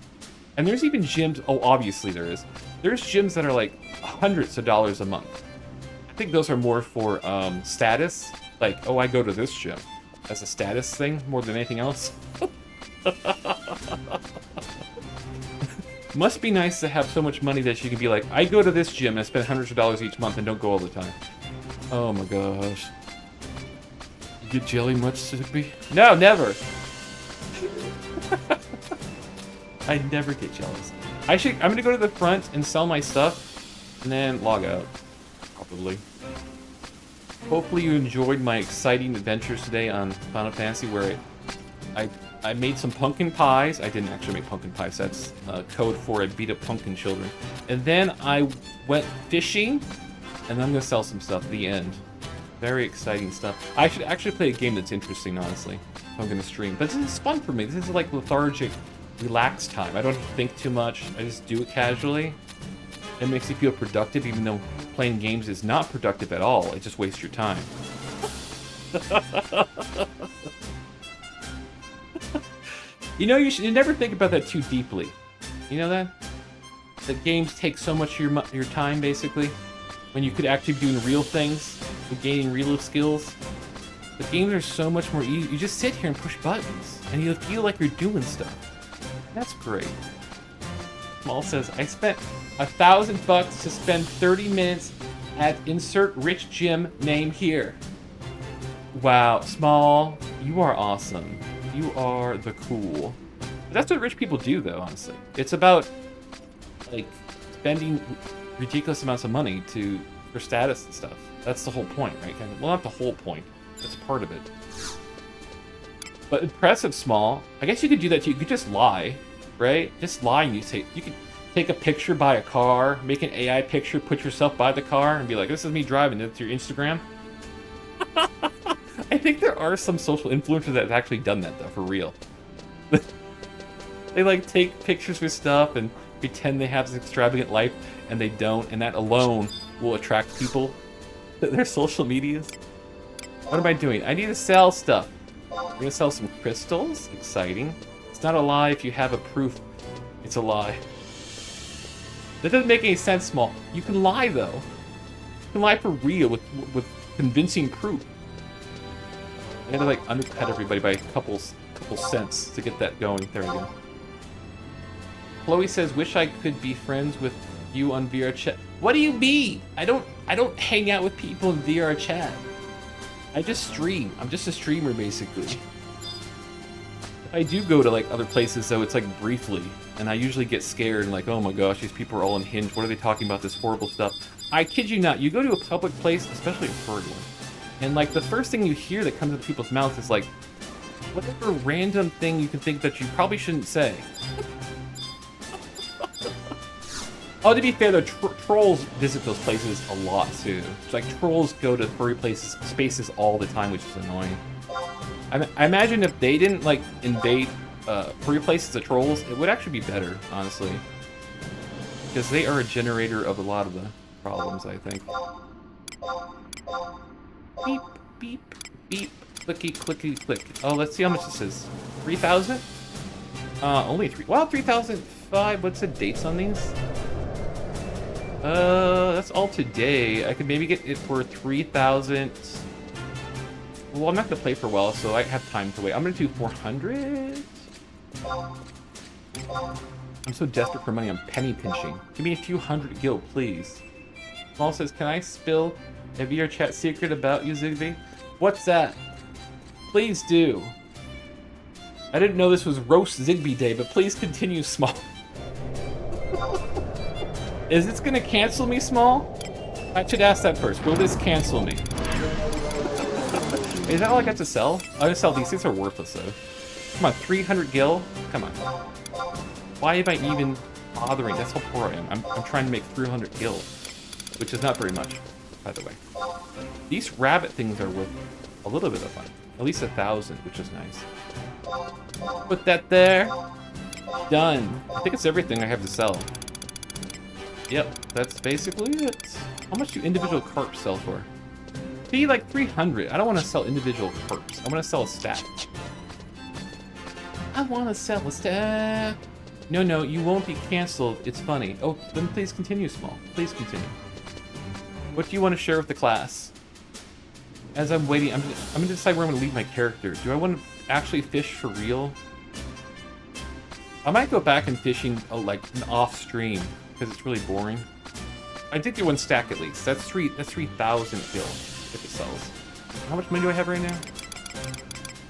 And there's even gyms, oh, obviously there is. There's gyms that are like hundreds of dollars a month. I think those are more for status. Like, oh, I go to this gym. As a status thing more than anything else. Must be nice to have so much money that you can be like, I go to this gym and I spend hundreds of dollars each month and don't go all the time. Oh my gosh. You get jelly much, Ziggbee? No, never. I never get jealous. I'm gonna go to the front and sell my stuff and then log out. Probably. Hopefully you enjoyed my exciting adventures today on Final Fantasy where I made some pumpkin pies. I didn't actually make pumpkin pies. That's code for I beat up pumpkin children. And then I went fishing, and then I'm going to sell some stuff. The end. Very exciting stuff. I should actually play a game that's interesting, honestly, if I'm going to stream. But this is fun for me. This is like lethargic, relaxed time. I don't have to think too much. I just do it casually. It makes you feel productive, even though playing games is not productive at all. It just wastes your time. You know, you never think about that too deeply. You know that? That games take so much of your time, basically, when you could actually be doing real things and gaining real skills. The games are so much more easy. You just sit here and push buttons, and you feel like you're doing stuff. That's great. Small says, I spent $1,000 to spend 30 minutes at insert rich gym name here. Wow, Small, you are awesome. You are the cool. That's what rich people do, though, honestly. It's about, like, spending ridiculous amounts of money for status and stuff. That's the whole point, right? Well, not the whole point. That's part of it. But impressive, Small. I guess you could do that too. You could just lie, right? Just lie and you could take a picture by a car, make an AI picture, put yourself by the car, and be like, this is me driving. That's your Instagram. I think there are some social influencers that have actually done that, though, for real. They, like, take pictures with stuff and pretend they have this extravagant life, and they don't, and that alone will attract people to their social medias. What am I doing? I need to sell stuff. I'm gonna sell some crystals. Exciting. It's not a lie if you have a proof. It's a lie. That doesn't make any sense, Small. You can lie, though. You can lie for real with convincing proof. I had to, like, undercut everybody by a couple cents to get that going. There we go. Chloe says, wish I could be friends with you on VR chat. What do you mean? I don't hang out with people in VR chat. I just stream. I'm just a streamer, basically. I do go to, like, other places, though. It's, like, briefly. And I usually get scared and, like, oh my gosh, these people are all unhinged. What are they talking about, this horrible stuff? I kid you not. You go to a public place, especially a foreign one, and, like, the first thing you hear that comes out of people's mouths is, like, whatever random thing you can think that you probably shouldn't say. Oh, to be fair, the trolls visit those places a lot, too. It's like, trolls go to furry spaces all the time, which is annoying. I imagine if they didn't, like, invade furry places, the trolls, it would actually be better, honestly. Because they are a generator of a lot of the problems, I think. Beep, beep, beep, clicky, clicky, click. Oh, let's see how much this is. 3,000? Only 3. Wow, 3,005. What's the dates on these? That's all today. I could maybe get it for 3,000. Well, I'm not gonna play for a while, so I have time to wait. I'm gonna do 400. I'm so desperate for money, I'm penny pinching. Give me a few hundred gil, please. Small says, can I spill a VR chat secret about you, Ziggbee? What's that? Please do. I didn't know this was Roast Ziggbee Day, but please continue, Small. Is this gonna cancel me, Small? I should ask that first. Will this cancel me? Is that all I got to sell? I'm gonna sell these. These are worthless, though. Come on, 300 gil? Come on. Why am I even bothering? That's how poor I am. I'm trying to make 300 gil, which is not very much, by the way. These rabbit things are worth a little bit of fun. At least 1,000, which is nice. Put that there. Done. I think it's everything I have to sell. Yep, that's basically it. How much do individual carps sell for? Be like 300. I don't want to sell individual carps. I want to sell a stack. I want to sell a stack. No, you won't be canceled. It's funny. Oh, then please continue, Small. Please continue. What do you want to share with the class? as I'm waiting, I'm gonna decide where I'm gonna leave my character. Do I want to actually fish for real? I might go back and fishing like an off stream because it's really boring. I did get one stack at least. That's 3,000 gil if it sells. How much money do I have right now?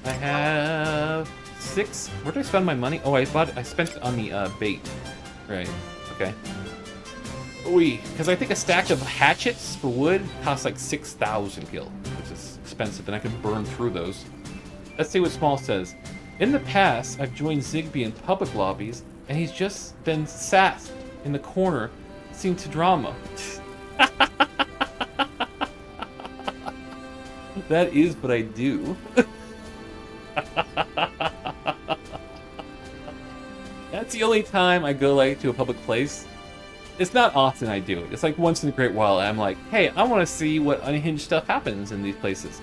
I have 6. Where did I spend my money? Oh, I spent it on the bait. Right. Okay. Because I think a stack of hatchets for wood costs like 6,000 gil, which is expensive, and I could burn through those. Let's see what Small says. In the past, I've joined Ziggbee in public lobbies, and he's just been sat in the corner, listening to drama. That is what I do. That's the only time I go like to a public place. It's not often I do it. It's like once in a great while I'm like, hey, I want to see what unhinged stuff happens in these places.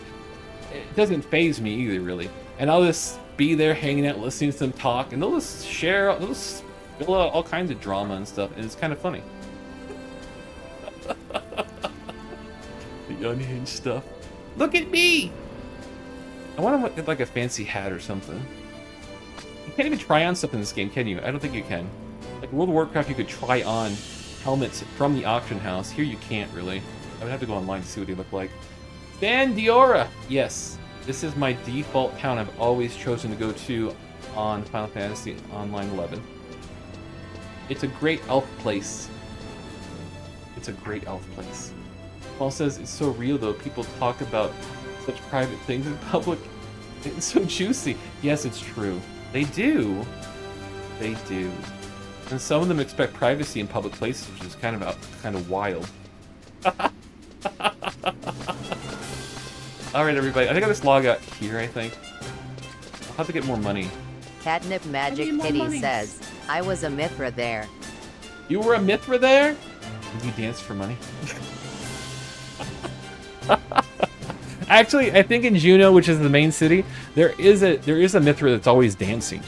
It doesn't faze me either, really. And I'll just be there hanging out, listening to them talk, and they'll just spill out all kinds of drama and stuff, and it's kind of funny. The unhinged stuff. Look at me! I want to get like a fancy hat or something. You can't even try on stuff in this game, can you? I don't think you can. Like World of Warcraft, you could try on helmets from the auction house. Here you can't really. I would have to go online to see what they look like. Stan Diora! Yes, this is my default town I've always chosen to go to on Final Fantasy Online 11. It's a great elf place. It's a great elf place. Paul says it's so real though. People talk about such private things in public. It's so juicy. Yes, it's true. They do. They do. And some of them expect privacy in public places, which is kind of wild. All right, everybody. I think I'll just log out here. I think I'll have to get more money. Catnip Magic Kitty says, I was a Mithra there. You were a Mithra there? Did you dance for money? Actually, I think in Juneau, which is the main city, there is a Mithra that's always dancing.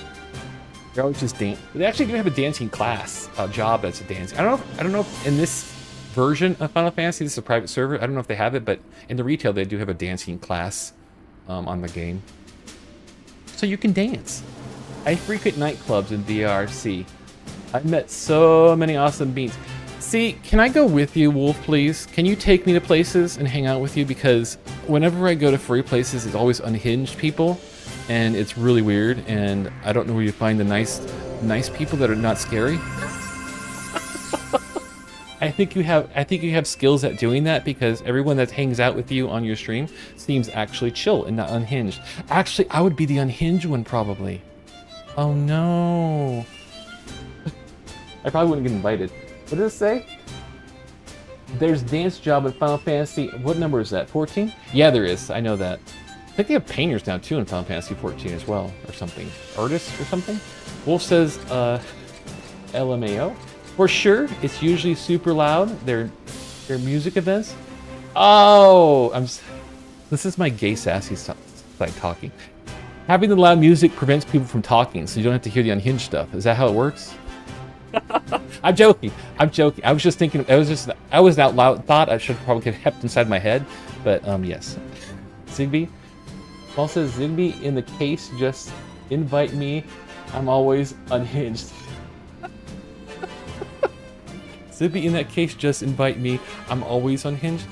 They're always just dance. They actually do have a dancing class, a job that's a dancing. I don't know if in this version of Final Fantasy, this is a private server. I don't know if they have it, but in the retail, they do have a dancing class on the game. So you can dance. I frequent nightclubs in DRC. I've met so many awesome beans. See, can I go with you, Wolf, please? Can you take me to places and hang out with you? Because whenever I go to free places, it's always unhinged people. And it's really weird, and I don't know where you find the nice people that are not scary. I think you have skills at doing that because everyone that hangs out with you on your stream seems actually chill and not unhinged. Actually, I would be the unhinged one probably. Oh no. I probably wouldn't get invited. What does it say? There's dance job in Final Fantasy. What number is that? 14? Yeah, there is. I know that. I think they have painters now too in Final Fantasy 14 as well, or something. Artists or something. Wolf says, LMAO. For sure, it's usually super loud. Their music events. Oh, this is my gay sassy side talking. Having the loud music prevents people from talking, so you don't have to hear the unhinged stuff. Is that how it works? I'm joking. I was just thinking. I was out loud. Thought I should probably have kept inside my head, but yes. Ziggbee. Paul says Ziggbee in the case. Just invite me. I'm always unhinged. Ziggbee in that case. Just invite me. I'm always unhinged.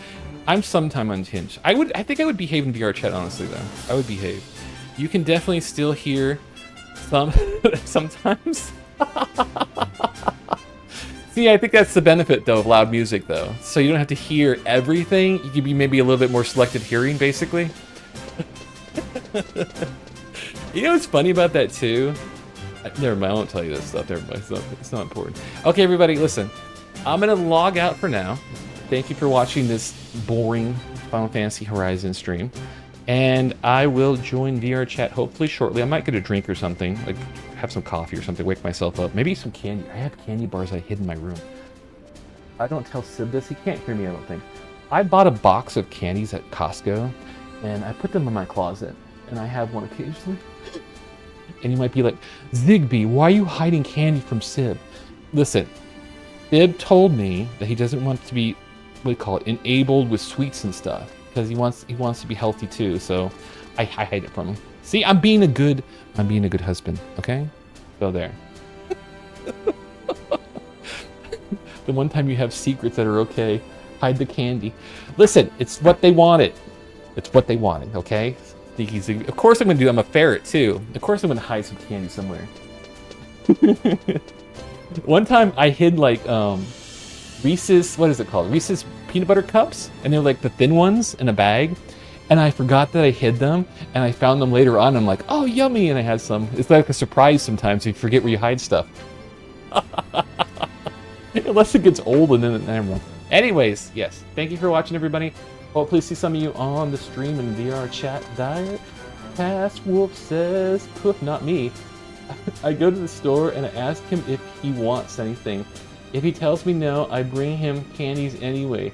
I'm sometime unhinged. I think I would behave in VR chat. Honestly, though, I would behave. You can definitely still hear sometimes. See, I think that's the benefit, though, of loud music, though. So you don't have to hear everything. You can be maybe a little bit more selective hearing, basically. You know what's funny about that, too? Never mind, I won't tell you this stuff. Never mind, it's not important. Okay, everybody, listen. I'm going to log out for now. Thank you for watching this boring Final Fantasy Horizon stream. And I will join VR chat hopefully shortly. I might get a drink or something, like have some coffee or something, wake myself up. Maybe some candy. I have candy bars I hid in my room. I don't tell Sib this. He can't hear me, I don't think. I bought a box of candies at Costco, and I put them in my closet, and I have one occasionally. And you might be like, Ziggbee, why are you hiding candy from Sib? Listen, Sib told me that he doesn't want to be, what do you call it, enabled with sweets and stuff. because he wants to be healthy too. So I hide it from him. See, I'm being a good husband. Okay, so there. The one time you have secrets that are okay, hide the candy. Listen, it's what they wanted. It's what they wanted. Okay. Of course I'm gonna do. I'm a ferret too. Of course I'm gonna hide some candy somewhere. One time I hid like Reese's, what is it called? Reese's peanut butter cups, and they're like the thin ones in a bag, and I forgot that I hid them, and I found them later on. I'm like, oh, yummy, and I had some. It's like a surprise sometimes. You forget where you hide stuff. Unless it gets old, and then never mind. Anyways, yes, thank you for watching, everybody. Well, please see some of you on the stream and VR chat. Diet Past Wolf says, poof, not me. I go to the store and I ask him if he wants anything. If he tells me no, I bring him candies anyway.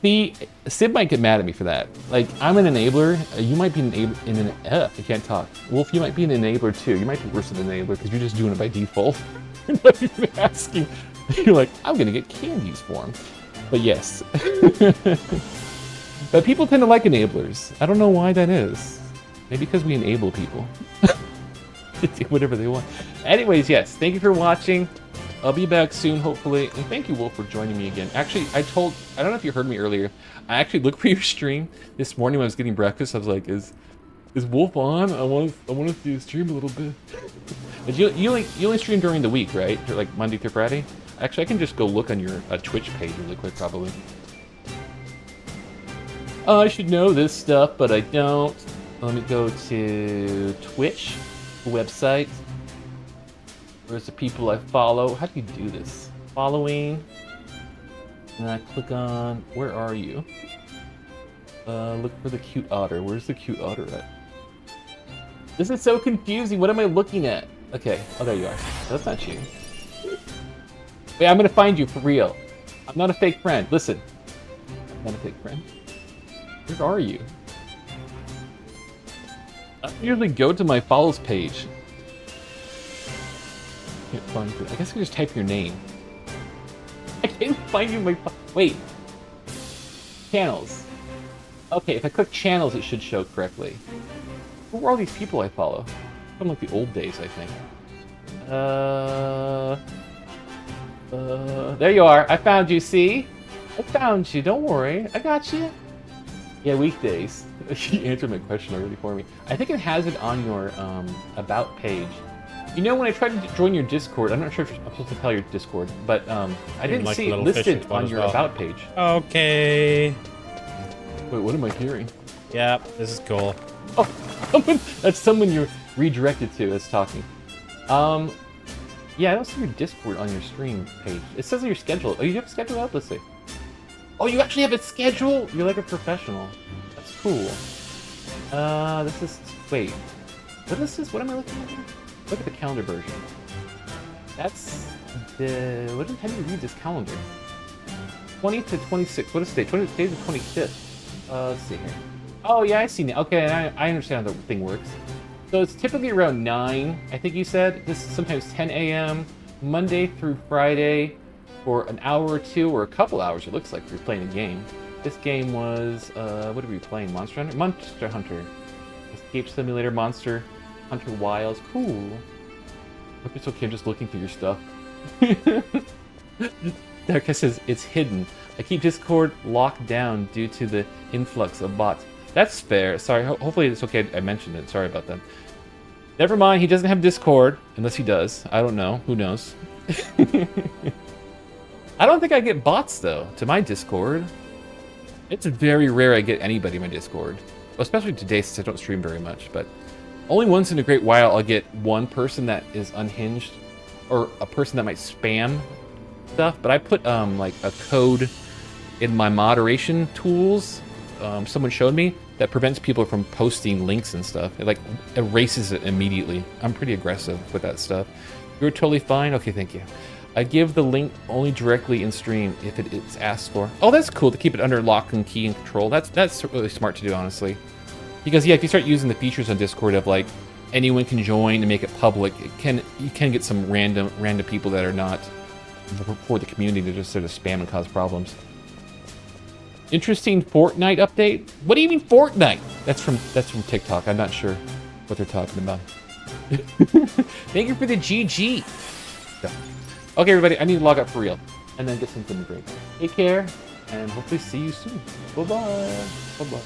See, Sid might get mad at me for that. Like, I'm an enabler. You might be I can't talk. Wolf, you might be an enabler too. You might be worse than an enabler because you're just doing it by default. You're not even asking. You're like, I'm gonna get candies for him. But yes. But people tend to like enablers. I don't know why that is. Maybe because we enable people. To do whatever they want. Anyways, yes, thank you for watching. I'll be back soon, hopefully. And thank you, Wolf, for joining me again. Actually, I don't know if you heard me earlier. I actually looked for your stream this morning when I was getting breakfast. I was like, is Wolf on? I want to see you stream a little bit. But you only stream during the week, right? Like Monday through Friday? Actually, I can just go look on your Twitch page really quick, probably. I should know this stuff, but I don't. Let me go to Twitch website. Where's the people I follow? How do you do this? Following. And I click on, where are you? Look for the cute otter. Where's the cute otter at? This is so confusing. What am I looking at? Okay. Oh, there you are. That's not you. Wait, I'm gonna find you for real. I'm not a fake friend. Listen. I'm not a fake friend. Where are you? I usually go to my follows page. Can't find you. I guess I can just type your name. I can't find you in my... Wait. Channels. Okay, if I click channels, it should show correctly. Who are all these people I follow? From like the old days, I think. There you are. I found you, see? I found you. Don't worry. I got you. Yeah, weekdays. She answered my question already for me. I think it has it on your about page. You know, when I tried to join your Discord, I'm not sure if I'm supposed to tell your Discord, but I didn't see it listed on your about page. Okay. Wait, what am I hearing? Yep, this is cool. Oh, that's someone you're redirected to that's talking. Yeah, I don't see your Discord on your stream page. It says on your schedule. Oh, you have a schedule up? Let's see. Oh, you actually have a schedule? You're like a professional. That's cool. This is... Wait. What is this? What am I looking at here? Look at the calendar version. That's the... How do you read this calendar? 20 to 26. What is today? Today's the 25th. Let's see here. Oh, yeah, I see now. Okay, I understand how the thing works. So it's typically around 9, I think you said. This is sometimes 10 a.m., Monday through Friday, for an hour or two, or a couple hours, it looks like, if you're playing a game. This game was, what are we playing? Monster Hunter? Monster Hunter. Escape Simulator, Monster Hunter Wilds. Cool. Hope it's okay, I'm just looking through your stuff. Dark says, it's hidden. I keep Discord locked down due to the influx of bots. That's fair. Sorry, hopefully it's okay I mentioned it. Sorry about that. Never mind, he doesn't have Discord. Unless he does. I don't know. Who knows? I don't think I get bots, though, to my Discord. It's very rare I get anybody in my Discord. Well, especially today, since I don't stream very much. But only once in a great while I'll get one person that is unhinged. Or a person that might spam stuff. But I put, like, a code in my moderation tools. Someone showed me that prevents people from posting links and stuff. It, like, erases it immediately. I'm pretty aggressive with that stuff. You're totally fine? Okay, thank you. I give the link only directly in stream if it's asked for. Oh, that's cool to keep it under lock and key and control. That's really smart to do, honestly. Because yeah, if you start using the features on Discord of like anyone can join and make it public, you can get some random people that are not for the community to just sort of spam and cause problems. Interesting Fortnite update. What do you mean Fortnite? That's from TikTok. I'm not sure what they're talking about. Thank you for the GG. Okay, everybody, I need to log up for real and then get something great. Take care and hopefully see you soon. Bye bye. Bye bye.